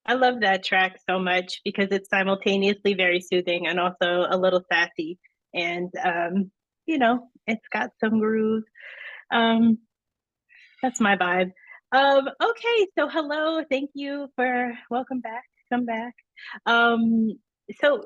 I love that track so much because it's simultaneously very soothing and also a little sassy. And, it's got some groove. Um, that's my vibe. Okay, so hello, thank you for welcome back, come back. So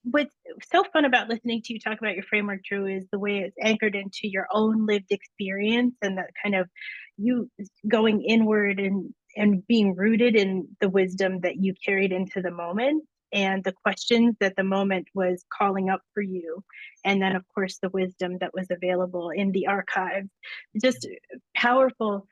what's so fun about listening to you talk about your framework, Drew, is the way it's anchored into your own lived experience and that kind of you going inward and being rooted in the wisdom that you carried into the moment and the questions that the moment was calling up for you. And then, of course, the wisdom that was available in the archives. Just powerful.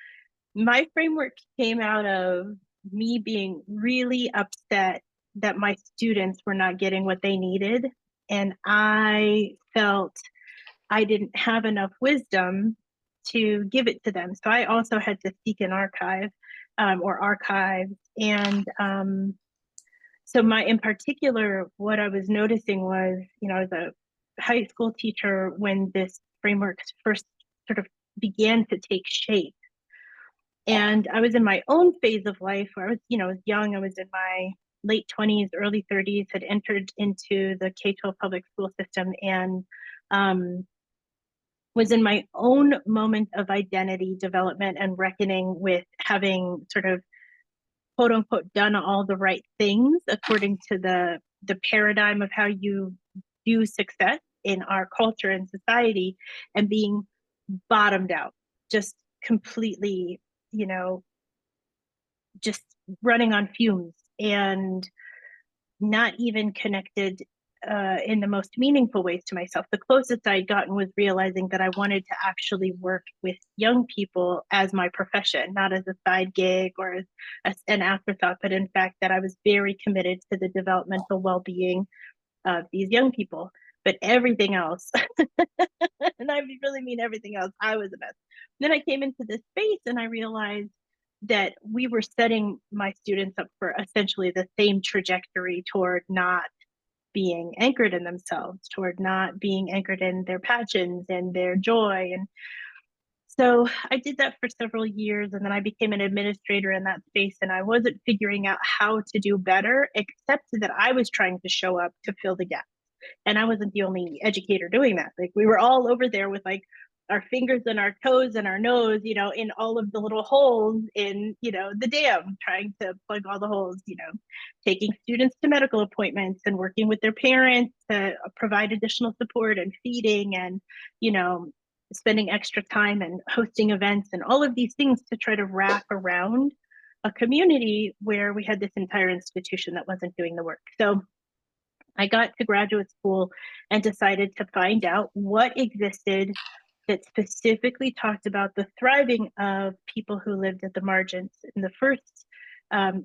My framework came out of me being really upset that my students were not getting what they needed. And I felt I didn't have enough wisdom to give it to them. So I also had to seek an archive or archives. And so in particular, what I was noticing was, as a high school teacher, when this framework first sort of began to take shape, and I was in my own phase of life where I was, was young. I was in my late 20s, early 30s, had entered into the K-12 public school system and was in my own moment of identity development and reckoning with having sort of quote unquote done all the right things according to the paradigm of how you view success in our culture and society, and being bottomed out, just completely, just running on fumes and not even connected in the most meaningful ways to myself. The closest I'd gotten was realizing that I wanted to actually work with young people as my profession, not as a side gig or as an afterthought, but in fact that I was very committed to the developmental well-being of these young people. But everything else, and I really mean everything else, I was a mess. Then I came into this space and I realized that we were setting my students up for essentially the same trajectory toward not being anchored in themselves, toward not being anchored in their passions and their joy. And so I did that for several years, and then I became an administrator in that space, and I wasn't figuring out how to do better, except that I was trying to show up to fill the gap. And I wasn't the only educator doing that. Like, we were all over there with like our fingers and our toes and our nose, in all of the little holes in, the dam, trying to plug all the holes, taking students to medical appointments and working with their parents to provide additional support and feeding and, spending extra time and hosting events and all of these things to try to wrap around a community where we had this entire institution that wasn't doing the work. So I got to graduate school and decided to find out what existed that specifically talked about the thriving of people who lived at the margins. And the first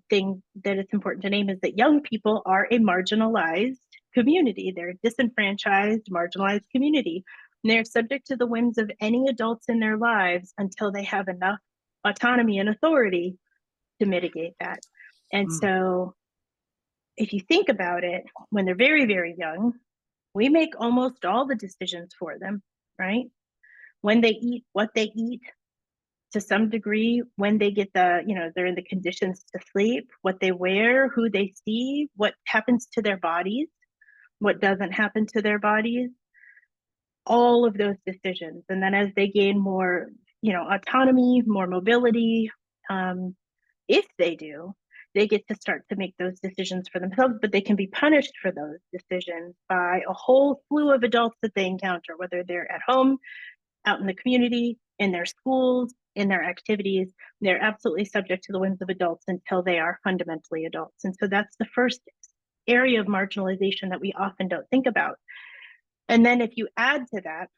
thing that it's important to name is that young people are a marginalized community. They're a disenfranchised, marginalized community. And they're subject to the whims of any adults in their lives until they have enough autonomy and authority to mitigate that. And so if you think about it, when they're very, very young, we make almost all the decisions for them, right? When they eat, what they eat, to some degree, when they get they're in the conditions to sleep, what they wear, who they see, what happens to their bodies, what doesn't happen to their bodies, all of those decisions. And then as they gain more, autonomy, more mobility, if they do, they get to start to make those decisions for themselves, but they can be punished for those decisions by a whole slew of adults that they encounter, whether they're at home, out in the community, in their schools, in their activities. They're absolutely subject to the whims of adults until they are fundamentally adults. And so that's the first area of marginalization that we often don't think about. And then if you add to that,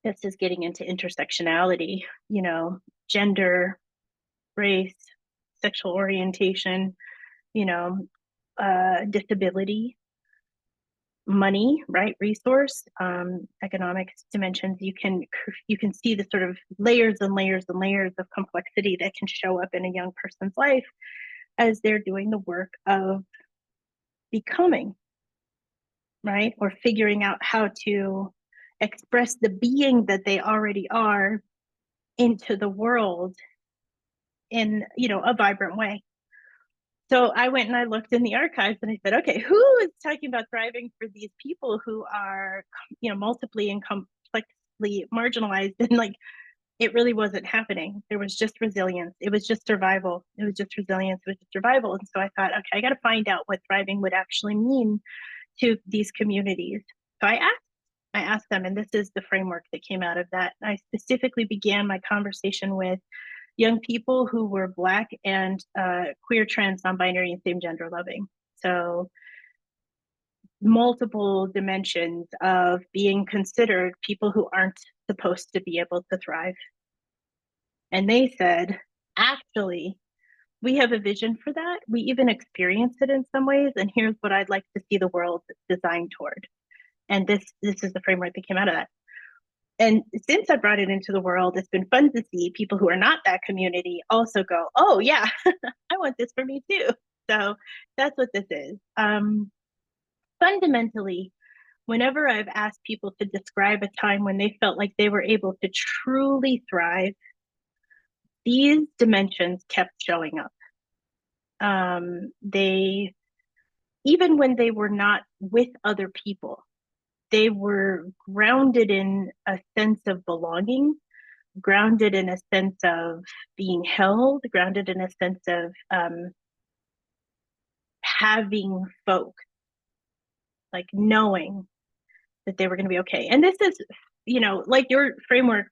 this is getting into intersectionality, gender, race, sexual orientation, disability, money, right? Resource, economic dimensions. You can see the sort of layers and layers and layers of complexity that can show up in a young person's life as they're doing the work of becoming, right? Or figuring out how to express the being that they already are into the world in, a vibrant way. So I went and I looked in the archives and I said, okay, who is talking about thriving for these people who are, multiply and complexly marginalized? And like, it really wasn't happening. There was just resilience. It was just survival. It was just resilience. It was just survival. And so I thought, okay, I got to find out what thriving would actually mean to these communities. So I asked them, and this is the framework that came out of that. I specifically began my conversation with young people who were Black and queer, trans, non-binary, and same gender loving. So multiple dimensions of being considered people who aren't supposed to be able to thrive. And they said, actually, we have a vision for that. We even experience it in some ways. And here's what I'd like to see the world designed toward. And this is the framework that came out of that. And since I brought it into the world, it's been fun to see people who are not that community also go, oh yeah, I want this for me too. So that's what this is. Fundamentally, whenever I've asked people to describe a time when they felt like they were able to truly thrive, these dimensions kept showing up. They, even when they were not with other people, they were grounded in a sense of belonging, grounded in a sense of being held, grounded in a sense of having folk, like knowing that they were going to be okay. And this is, like your framework,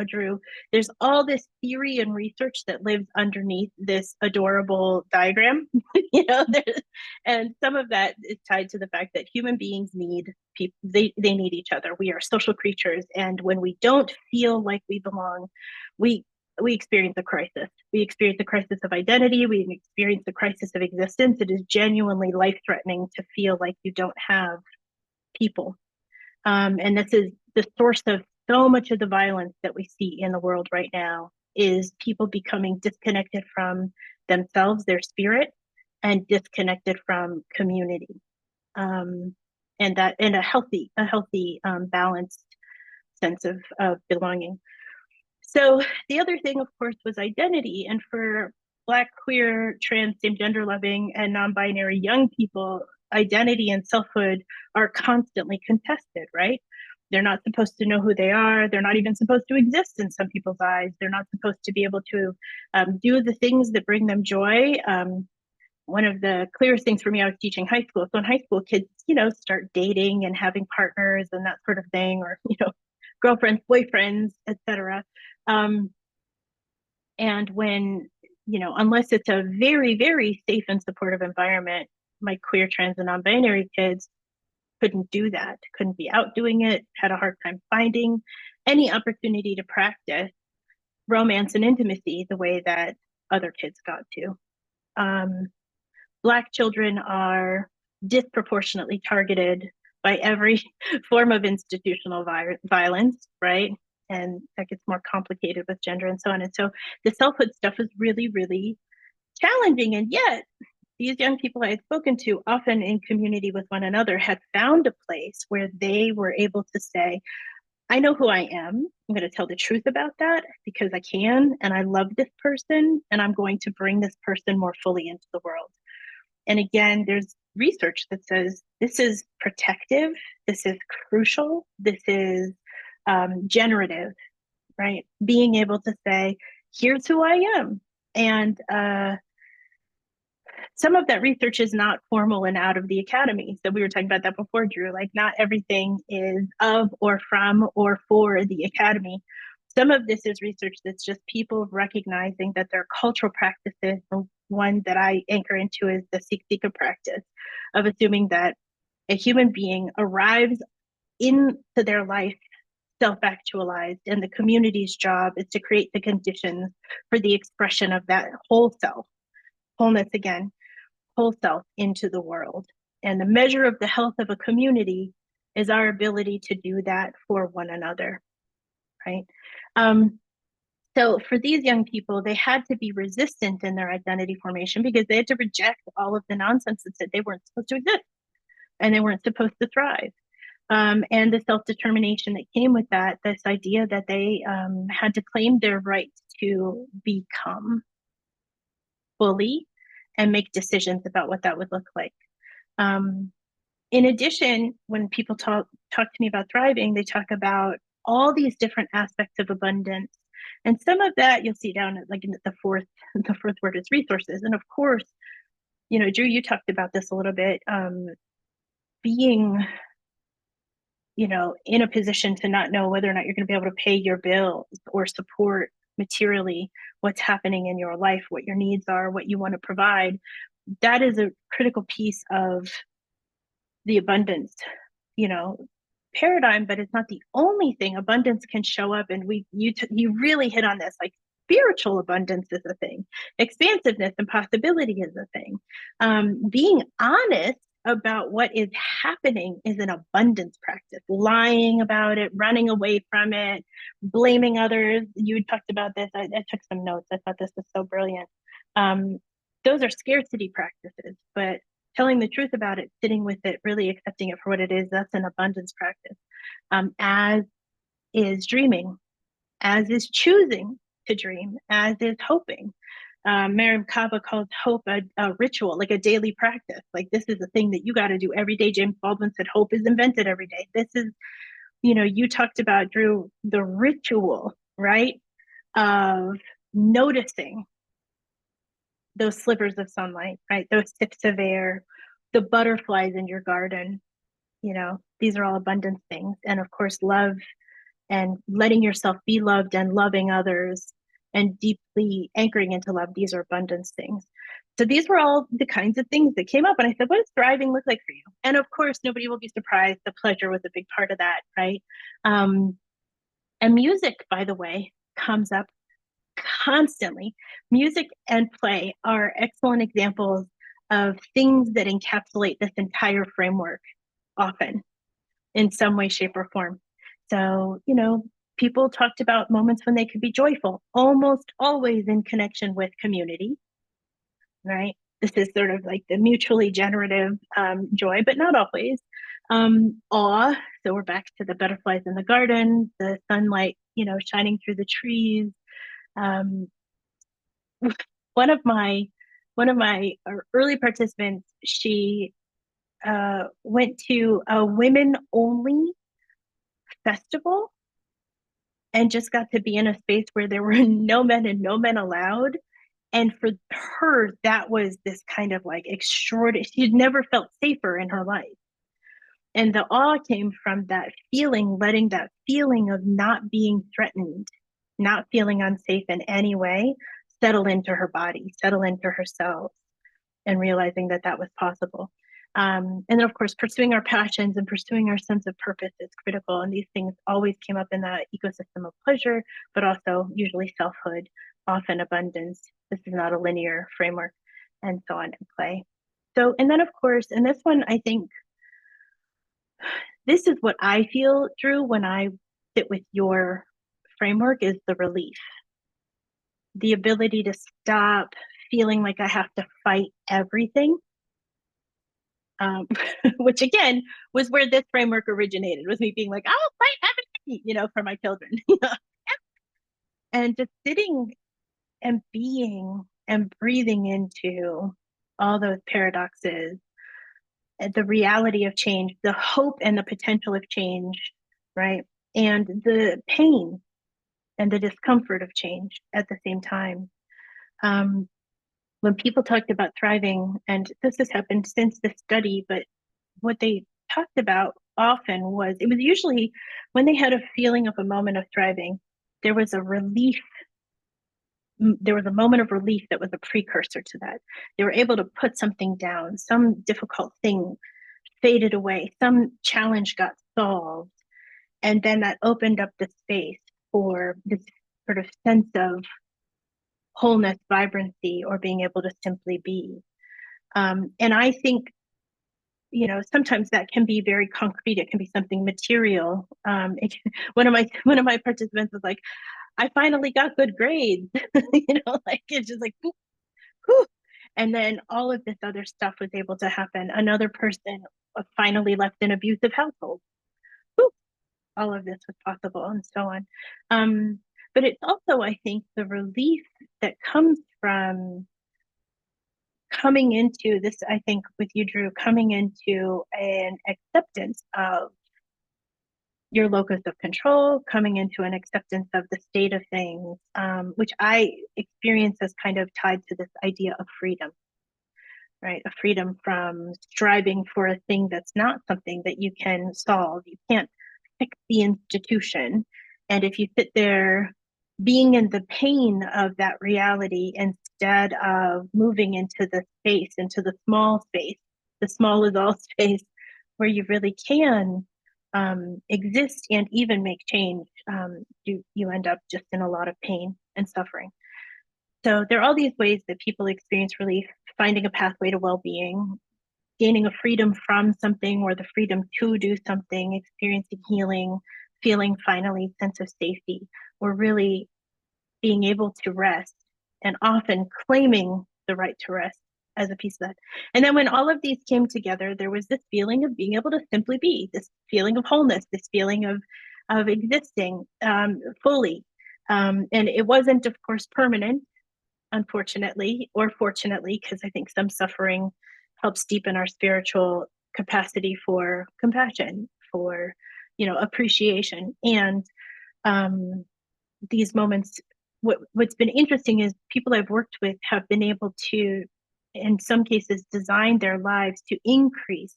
Drew, there's all this theory and research that lives underneath this adorable diagram, and some of that is tied to the fact that human beings need people, they need each other. We are social creatures. And when we don't feel like we belong, we experience a crisis. We experience a crisis of identity. We experience a crisis of existence. It is genuinely life-threatening to feel like you don't have people. And this is the source of so much of the violence that we see in the world right now, is people becoming disconnected from themselves, their spirit, and disconnected from community. and that in a healthy, balanced sense of belonging. So the other thing, of course, was identity. And for Black, queer, trans, same gender loving, and non-binary young people, identity and selfhood are constantly contested, right? They're not supposed to know who they are. They're not even supposed to exist in some people's eyes. They're not supposed to be able to do the things that bring them joy. One of the clearest things for me, I was teaching high school. So in high school, kids, start dating and having partners and that sort of thing, or, girlfriends, boyfriends, etc. And when, unless it's a very, very safe and supportive environment, my queer, trans, and non-binary kids couldn't do that, couldn't be out doing it, had a hard time finding any opportunity to practice romance and intimacy the way that other kids got to. Black children are disproportionately targeted by every form of institutional violence, right? And that gets more complicated with gender and so on. And so the selfhood stuff is really, really challenging. And yet, these young people I had spoken to, often in community with one another, had found a place where they were able to say, I know who I am. I'm going to tell the truth about that because I can, and I love this person, and I'm going to bring this person more fully into the world. And again, there's research that says this is protective, this is crucial, this is generative, right? Being able to say, here's who I am. And some of that research is not formal and out of the academy. So we were talking about that before, Drew, like not everything is of or from or for the academy. Some of this is research that's just people recognizing that their cultural practices, the one that I anchor into is the Sikh practice of assuming that a human being arrives into their life self-actualized, and the community's job is to create the conditions for the expression of that whole self, wholeness again, whole self into the world. And the measure of the health of a community is our ability to do that for one another, right? So for these young people, they had to be resistant in their identity formation because they had to reject all of the nonsense that said they weren't supposed to exist and they weren't supposed to thrive. And the self-determination that came with that, this idea that they had to claim their right to become fully and make decisions about what that would look like. In addition, when people talk to me about thriving, they talk about all these different aspects of abundance. And some of that you'll see down at, like in the fourth word is resources. And of course, Drew, you talked about this a little bit, being, in a position to not know whether or not you're going to be able to pay your bills or support materially what's happening in your life, what your needs are, what you want to provide. That is a critical piece of the abundance, paradigm, but it's not the only thing. Abundance can show up, and you really hit on this, like spiritual abundance is a thing, expansiveness and possibility is a thing. Being honest about what is happening is an abundance practice. Lying about it, running away from it, blaming others. You talked about this. I took some notes. I thought this was so brilliant. Those are scarcity practices, but telling the truth about it, sitting with it, really accepting it for what it is, that's an abundance practice. As is dreaming, as is choosing to dream, as is hoping. Mariam Kaba calls hope a ritual, like a daily practice. Like this is a thing that you got to do every day. James Baldwin said hope is invented every day. This is, you talked about, Drew, the ritual, right? Of noticing those slivers of sunlight, right? Those sips of air, the butterflies in your garden, these are all abundance things. And of course, love and letting yourself be loved and loving others and deeply anchoring into love. These are abundance things. So these were all the kinds of things that came up. And I said, what does thriving look like for you? And of course, nobody will be surprised. The pleasure was a big part of that, right? And music, by the way, comes up constantly. Music and play are excellent examples of things that encapsulate this entire framework, often in some way, shape, or form. So, people talked about moments when they could be joyful, almost always in connection with community, right? This is sort of like the mutually generative joy, but not always. Awe. So we're back to the butterflies in the garden, the sunlight, shining through the trees. Um, one of my early participants, she went to a women only festival and just got to be in a space where there were no men and no men allowed. And for her, that was this kind of like extraordinary, she'd never felt safer in her life. And the awe came from that feeling, letting that feeling of not being threatened, not feeling unsafe in any way, settle into her body, settle into herself, and realizing that that was possible. And then, of course, pursuing our passions and pursuing our sense of purpose is critical. And these things always came up in that ecosystem of pleasure, but also usually selfhood, often abundance. This is not a linear framework, and so on in play. So, and then, of course, and this one, I think, this is what I feel, Drew, when I sit with your framework is the relief, the ability to stop feeling like I have to fight everything. Which again was where this framework originated, was me being like, I'll fight everything, for my children. And just sitting and being and breathing into all those paradoxes, the reality of change, the hope and the potential of change, right? And the pain and the discomfort of change at the same time. When people talked about thriving, and this has happened since the study, but what they talked about often was, it was usually when they had a feeling of a moment of thriving, there was a relief. There was a moment of relief that was a precursor to that. They were able to put something down, some difficult thing faded away, some challenge got solved. And then that opened up the space for this sort of sense of wholeness, vibrancy, or being able to simply be. And I think, sometimes that can be very concrete. It can be something material. One of my participants was like, I finally got good grades. Like it's just like, whew, whew. And then all of this other stuff was able to happen. Another person finally left an abusive household. Whew, all of this was possible, and so on. But it's also, I think, the relief that comes from coming into this, I think with you, Drew, coming into an acceptance of your locus of control, coming into an acceptance of the state of things, which I experience as kind of tied to this idea of freedom, right? A freedom from striving for a thing that's not something that you can solve. You can't fix the institution. And if you sit there being in the pain of that reality instead of moving into the space, into the small space, the small is all space, where you really can exist and even make change, you end up just in a lot of pain and suffering. So there are all these ways that people experience relief, finding a pathway to well-being, gaining a freedom from something or the freedom to do something, experiencing healing, feeling finally sense of safety, or really being able to rest, and often claiming the right to rest as a piece of that. And then when all of these came together, there was this feeling of being able to simply be, this feeling of wholeness, this feeling of existing fully. And it wasn't, of course, permanent, unfortunately, or fortunately, because I think some suffering helps deepen our spiritual capacity for compassion, for appreciation. And these moments, what's been interesting is people I've worked with have been able to, in some cases, design their lives to increase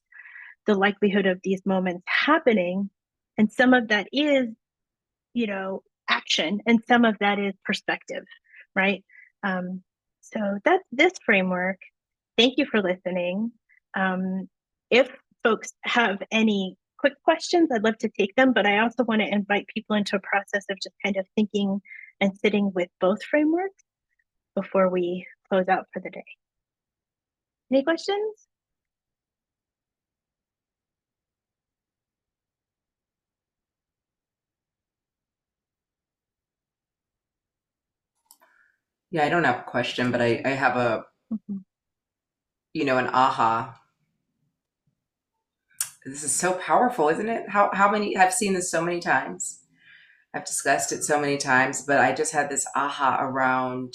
the likelihood of these moments happening. And some of that is, action, and some of that is perspective, right? So that's this framework. Thank you for listening. If folks have any quick questions, I'd love to take them, but I also want to invite people into a process of just kind of thinking and sitting with both frameworks before we close out for the day. Any questions? Yeah, I don't have a question, but I have a, Mhm. an aha. This is so powerful, isn't it? How many, I've seen this so many times. I've discussed it so many times, but I just had this aha around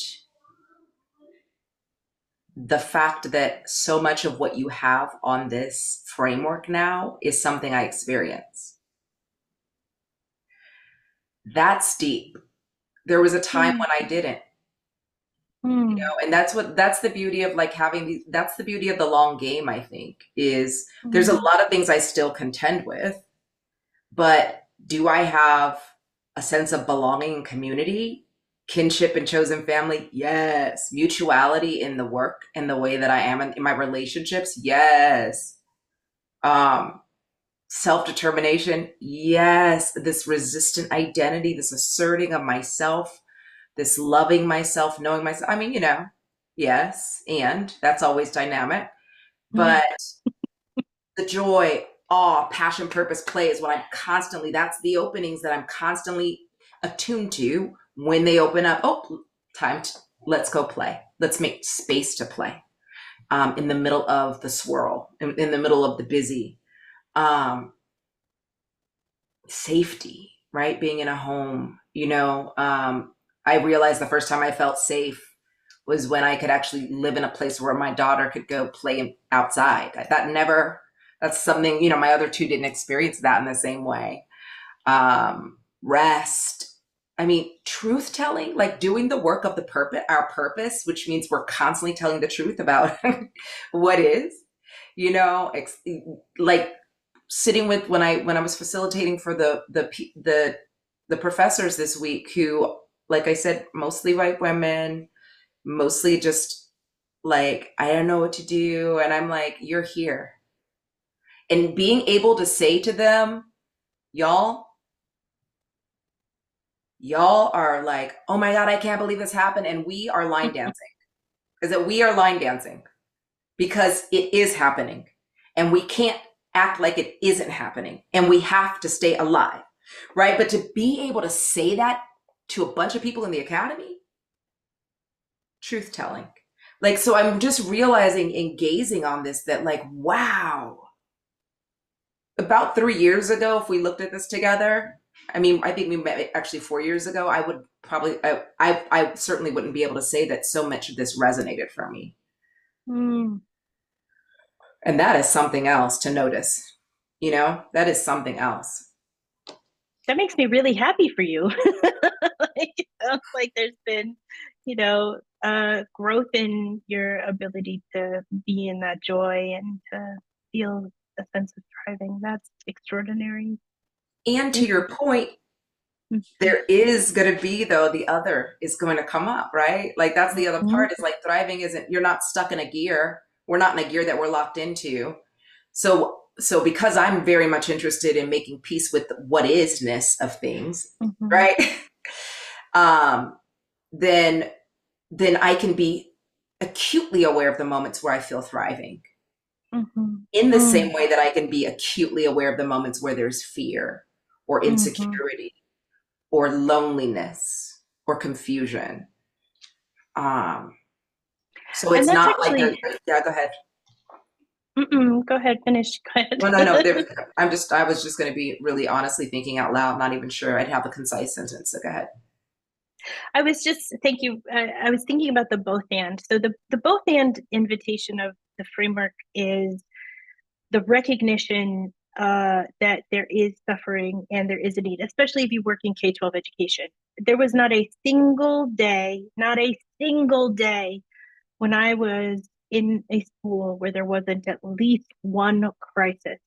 the fact that so much of what you have on this framework now is something I experience. That's deep. There was a time when I didn't, and that's the beauty of like having these, that's the beauty of the long game, I think, is there's a lot of things I still contend with, but do I have a sense of belonging and community, kinship and chosen family? Yes. Mutuality in the work and the way that I am in my relationships? Yes. Self-determination? Yes. This resistant identity, this asserting of myself, this loving myself, knowing myself. I mean, yes. And that's always dynamic. But the joy, awe, passion, purpose, play is what I'm constantly, that's the openings that I'm constantly attuned to when they open up. Oh, let's go play. Let's make space to play in the middle of the swirl, in the middle of the busy. Safety, right? Being in a home, I realized the first time I felt safe was when I could actually live in a place where my daughter could go play outside. That's something, my other two didn't experience that in the same way. Rest. I mean, truth telling, like doing the work of our purpose, which means we're constantly telling the truth about what is, like sitting with when I was facilitating for the professors this week, who, like I said, mostly white women, mostly just like, I don't know what to do. And I'm like, you're here. And being able to say to them, y'all are like, oh my God, I can't believe this happened. And we are line dancing. Is that we are line dancing because it is happening. And we can't act like it isn't happening. And we have to stay alive, right? But to be able to say that to a bunch of people in the academy, truth telling. Like, so I'm just realizing and gazing on this that like, wow, about 3 years ago, if we looked at this together, I mean, I think we met actually 4 years ago, I would probably, I certainly wouldn't be able to say that so much of this resonated for me. And that is something else to notice, that is something else. That makes me really happy for you. It sounds like there's been, growth in your ability to be in that joy and to feel a sense of thriving. That's extraordinary. And to your point, there is going to be, though, the other is going to come up, right? Like that's the other part, is like thriving isn't, you're not stuck in a gear. We're not in a gear that we're locked into. So because I'm very much interested in making peace with what isness of things, right? Then I can be acutely aware of the moments where I feel thriving. In the same way that I can be acutely aware of the moments where there's fear or insecurity or loneliness or confusion. So it's not actually, like, yeah, go ahead. Go ahead, finish. Go ahead. No. I was just going to be really honestly thinking out loud, not even sure I'd have a concise sentence. So go ahead. Thank you. I was thinking about the both and. So the both and invitation of the framework is the recognition that there is suffering and there is a need, especially if you work in K-12 education. There was not a single day when I was in a school where there wasn't at least one crisis.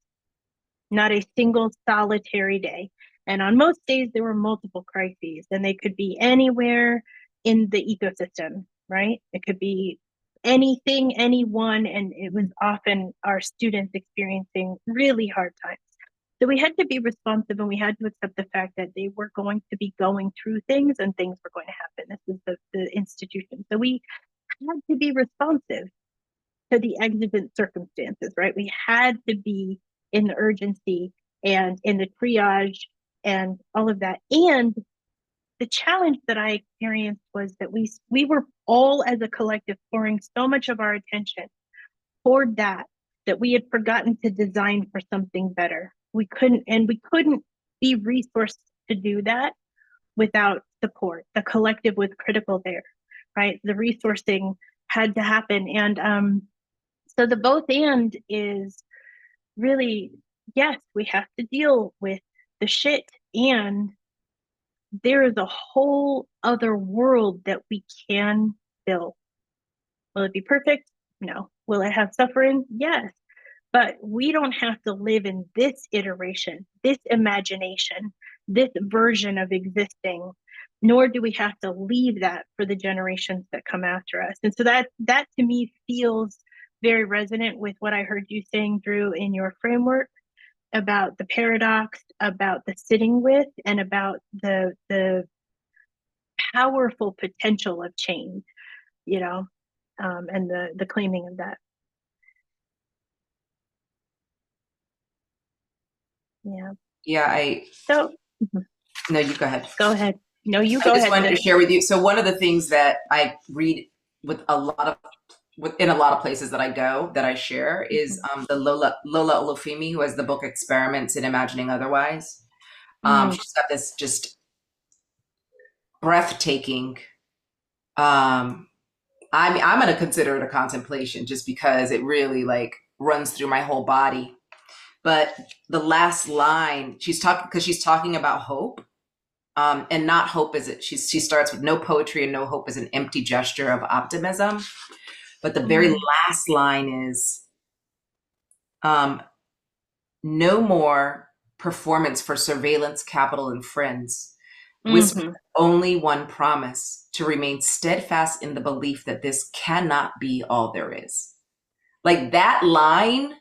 Not a single solitary day. And on most days, there were multiple crises, and they could be anywhere in the ecosystem, right? It could be anything, anyone, and it was often our students experiencing really hard times. So we had to be responsive, and we had to accept the fact that they were going to be going through things and things were going to happen. This is the institution. So we had to be responsive to the exigent circumstances, right? We had to be in the urgency and in the triage and all of that. And the challenge that I experienced was that we were all as a collective pouring so much of our attention toward that that we had forgotten to design for something better. We couldn't be resourced to do that without support. The collective was critical there, right? The resourcing had to happen. And so the both and is really, yes, we have to deal with the shit, and there is a whole other world that we can build. Will it be perfect? No. Will it have suffering? Yes. But we don't have to live in this iteration, this imagination, this version of existing, nor do we have to leave that for the generations that come after us. And so that to me feels very resonant with what I heard you saying, Drew, in your framework about the paradox, about the sitting with, and about the powerful potential of change, you know, and the claiming of that. Yeah. Yeah, So no, you go ahead. go ahead. No, you I go just ahead. wanted to Sis. share with you. So one of the things that I read with in a lot of places that I go, that I share, is the Lola Olufemi, who has the book Experiments in Imagining Otherwise. She's got this just breathtaking. I'm going to consider it a contemplation just because it really like runs through my whole body. But the last line, she's talking about hope. And not hope as it. She starts with no poetry and no hope is an empty gesture of optimism. But the very last line is, no more performance for surveillance, capital, and friends. Whisper only one promise, to remain steadfast in the belief that this cannot be all there is. Like that line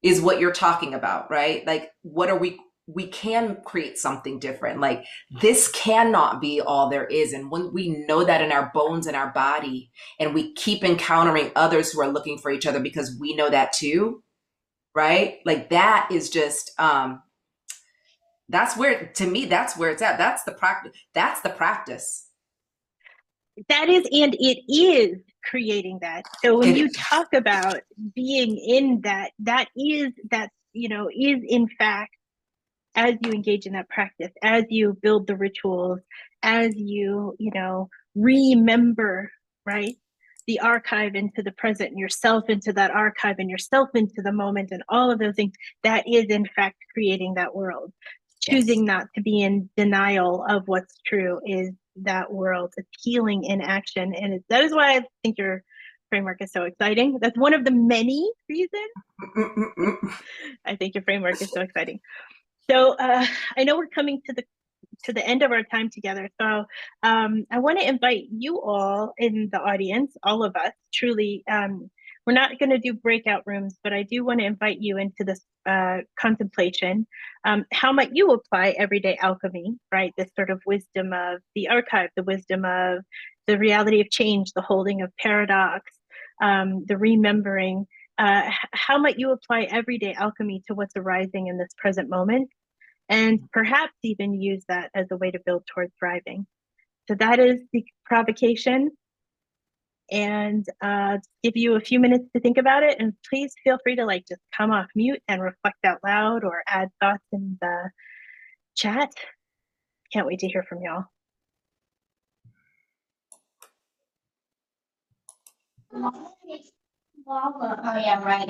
is what you're talking about, right? Like, what are we can create something different. Like, this cannot be all there is. And when we know that in our bones and our body, and we keep encountering others who are looking for each other because we know that too, right? Like that is just, that's where, to me, that's where it's at. That's the practice. That's the practice. That is, and it is creating that. So when you talk about being in that, that is, you know, is in fact, as you engage in that practice, as you build the rituals, as you know, remember, right? The archive into the present, and yourself into that archive, and yourself into the moment, and all of those things, that is in fact creating that world. Choosing not to be in denial of what's true is that world. It's healing in action. And that is why I think your framework is so exciting. That's one of the many reasons I think your framework is so exciting. So I know we're coming to the end of our time together. So I want to invite you all in the audience, all of us, truly. We're not going to do breakout rooms, but I do want to invite you into this contemplation. How might you apply everyday alchemy, right? This sort of wisdom of the archive, the wisdom of the reality of change, the holding of paradox, the remembering. How might you apply everyday alchemy to what's arising in this present moment? And perhaps even use that as a way to build toward thriving. So that is the provocation. And give you a few minutes to think about it. And please feel free to like just come off mute and reflect out loud or add thoughts in the chat. Can't wait to hear from y'all.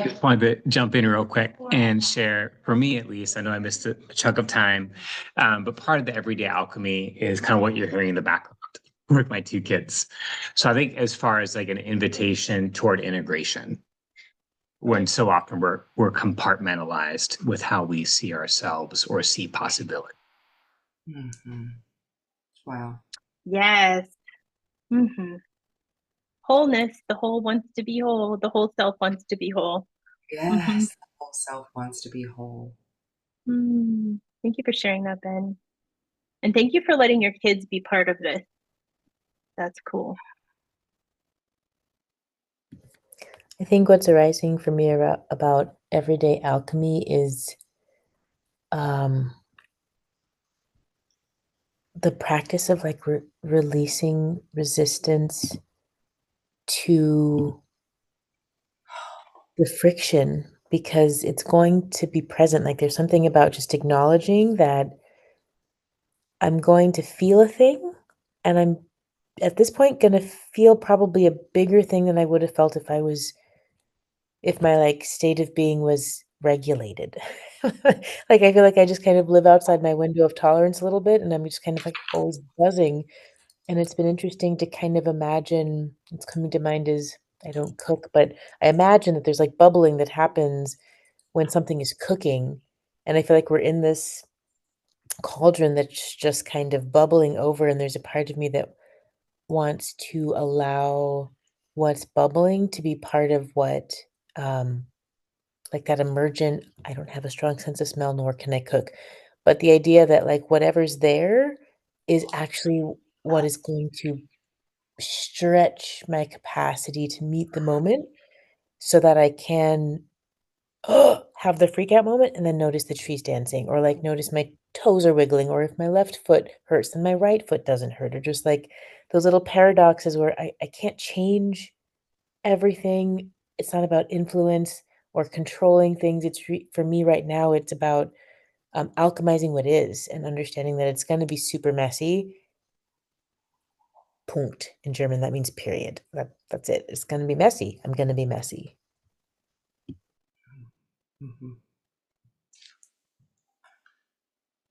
Just wanted to jump in real quick and share, for me at least, I know I missed a chunk of time, but part of the everyday alchemy is kind of what you're hearing in the background with my two kids. So I think as far as like an invitation toward integration, when so often we're compartmentalized with how we see ourselves or see possibility. Wow. Yes. Wholeness. The whole wants to be whole. The whole self wants to be whole. Yes, the whole self wants to be whole. Thank you for sharing that, Ben. And thank you for letting your kids be part of this. That's cool. I think what's arising for me about everyday alchemy is the practice of like releasing resistance to the friction because it's going to be present. Like there's something about just acknowledging that I'm going to feel a thing, and I'm at this point going to feel probably a bigger thing than I would have felt if my like state of being was regulated. Like I feel like I just kind of live outside my window of tolerance a little bit, and I'm just kind of like always buzzing. And it's been interesting to kind of imagine, what's coming to mind is I don't cook, but I imagine that there's like bubbling that happens when something is cooking. And I feel like we're in this cauldron that's just kind of bubbling over, and there's a part of me that wants to allow what's bubbling to be part of what, um, like that emergent, I don't have a strong sense of smell, nor can I cook, but the idea that like whatever's there is actually what is going to stretch my capacity to meet the moment so that I can have the freak out moment and then notice the trees dancing, or like notice my toes are wiggling, or if my left foot hurts, then my right foot doesn't hurt, or just like those little paradoxes where I can't change everything. It's not about influence or controlling things. For me right now, it's about alchemizing what is and understanding that it's going to be super messy. Punkt in German, that means period. That's it. It's going to be messy. I'm going to be messy. Mhm.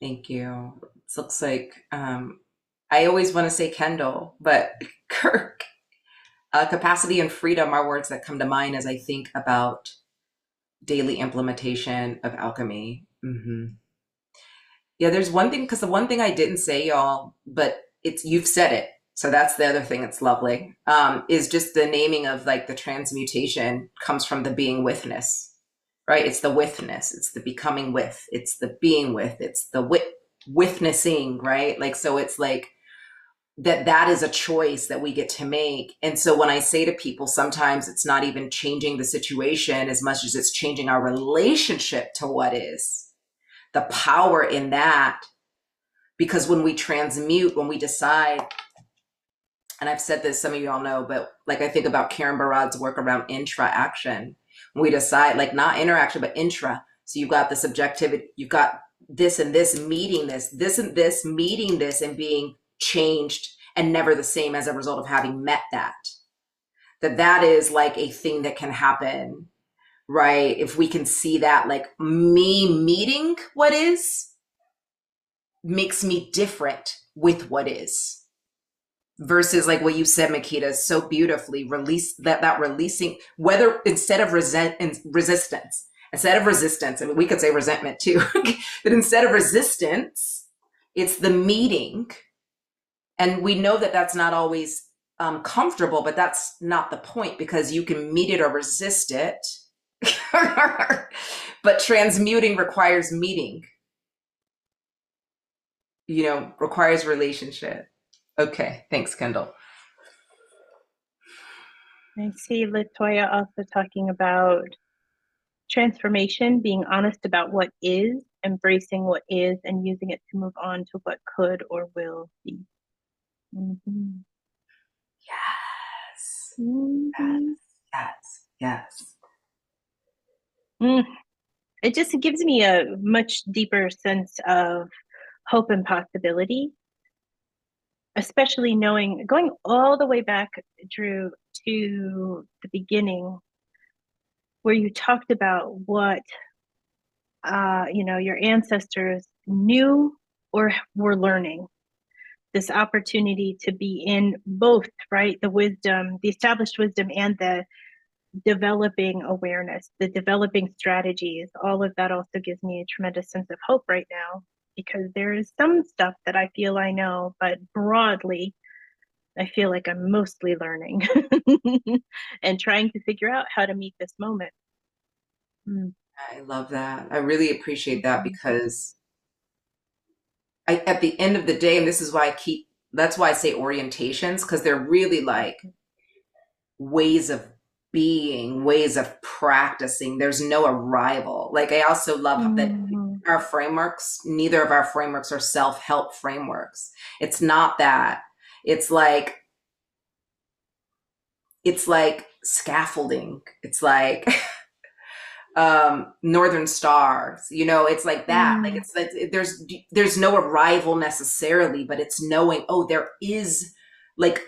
Thank you. It looks like I always want to say Kendall, but Kirk. Capacity and freedom are words that come to mind as I think about daily implementation of alchemy. Yeah, there's one thing, because the one thing I didn't say, y'all, but it's you've said it. So that's the other thing that's lovely, is just the naming of like the transmutation comes from the being withness, right? It's the withness, it's the becoming with, it's the being with, it's the witnessing, right? Like, so it's like, that is a choice that we get to make. And so when I say to people, sometimes it's not even changing the situation as much as it's changing our relationship to what is, the power in that. Because when we transmute, when we decide, and I've said this, some of you all know, but like I think about Karen Barad's work around intra-action. When we decide, like not interaction, but intra. So you've got the subjectivity, you've got this and this meeting this and this meeting this, and being changed and never the same as a result of having met that is like a thing that can happen, right? If we can see that, like me meeting what is makes me different with what is, versus like what you said, Makita, so beautifully, release that releasing, whether instead of resistance, I mean, we could say resentment too, but instead of resistance, it's the meeting. And we know that that's not always comfortable, but that's not the point, because you can meet it or resist it. But transmuting requires meeting, requires relationship. Okay, thanks, Kendall. I see Latoya also talking about transformation, being honest about what is, embracing what is, and using it to move on to what could or will be. Mm-hmm. Yes. Mm-hmm. Yes. It just gives me a much deeper sense of hope and possibility, especially going all the way back, Drew, to the beginning, where you talked about what your ancestors knew or were learning. This opportunity to be in both, right? The wisdom, the established wisdom, and the developing awareness, the developing strategies. All of that also gives me a tremendous sense of hope right now, because there is some stuff that I feel I know, but broadly, I feel like I'm mostly learning and trying to figure out how to meet this moment. I love that. I really appreciate that, because at the end of the day, and this is why that's why I say orientations, because they're really like ways of being, ways of practicing. There's no arrival. Like, I also love that our frameworks, neither of our frameworks are self-help frameworks. It's not that. It's like scaffolding. It's like Northern Stars. You know, it's like that. Like it's like there's no arrival necessarily, but it's knowing, oh, there is like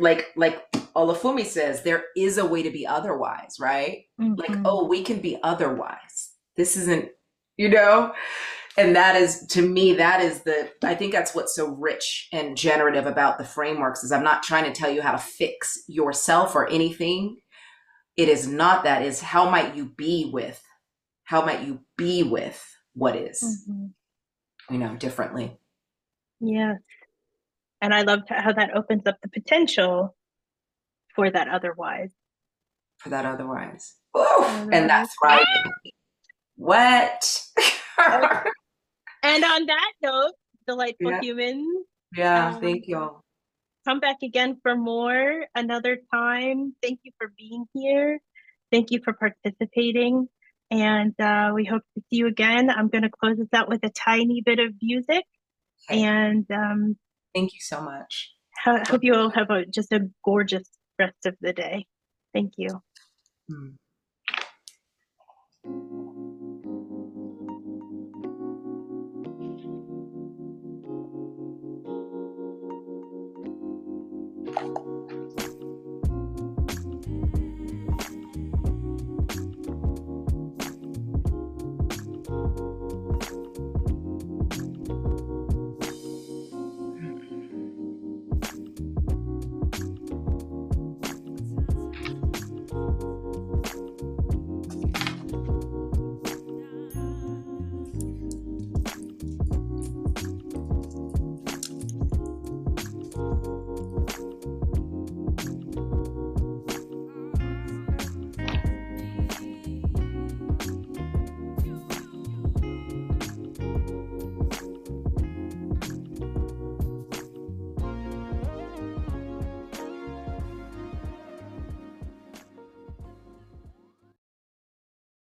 Olafumi says, there is a way to be otherwise, right? Like, oh, we can be otherwise. This isn't, you know, and that is, to me, that is I think that's what's so rich and generative about the frameworks, is I'm not trying to tell you how to fix yourself or anything. It is not that. Is how might you be with what is, you know, differently. Yes. And I loved how that opens up the potential for that otherwise. Ooh, and that thriving. What? And on that note, delightful Yeah. humans. Yeah, thank you. Come back again for more another time. Thank you for being here. Thank you for participating. And we hope to see you again. I'm going to close this out with a tiny bit of music. Okay. And Thank you so much. hope you all have just a gorgeous rest of the day. Thank you. Mm.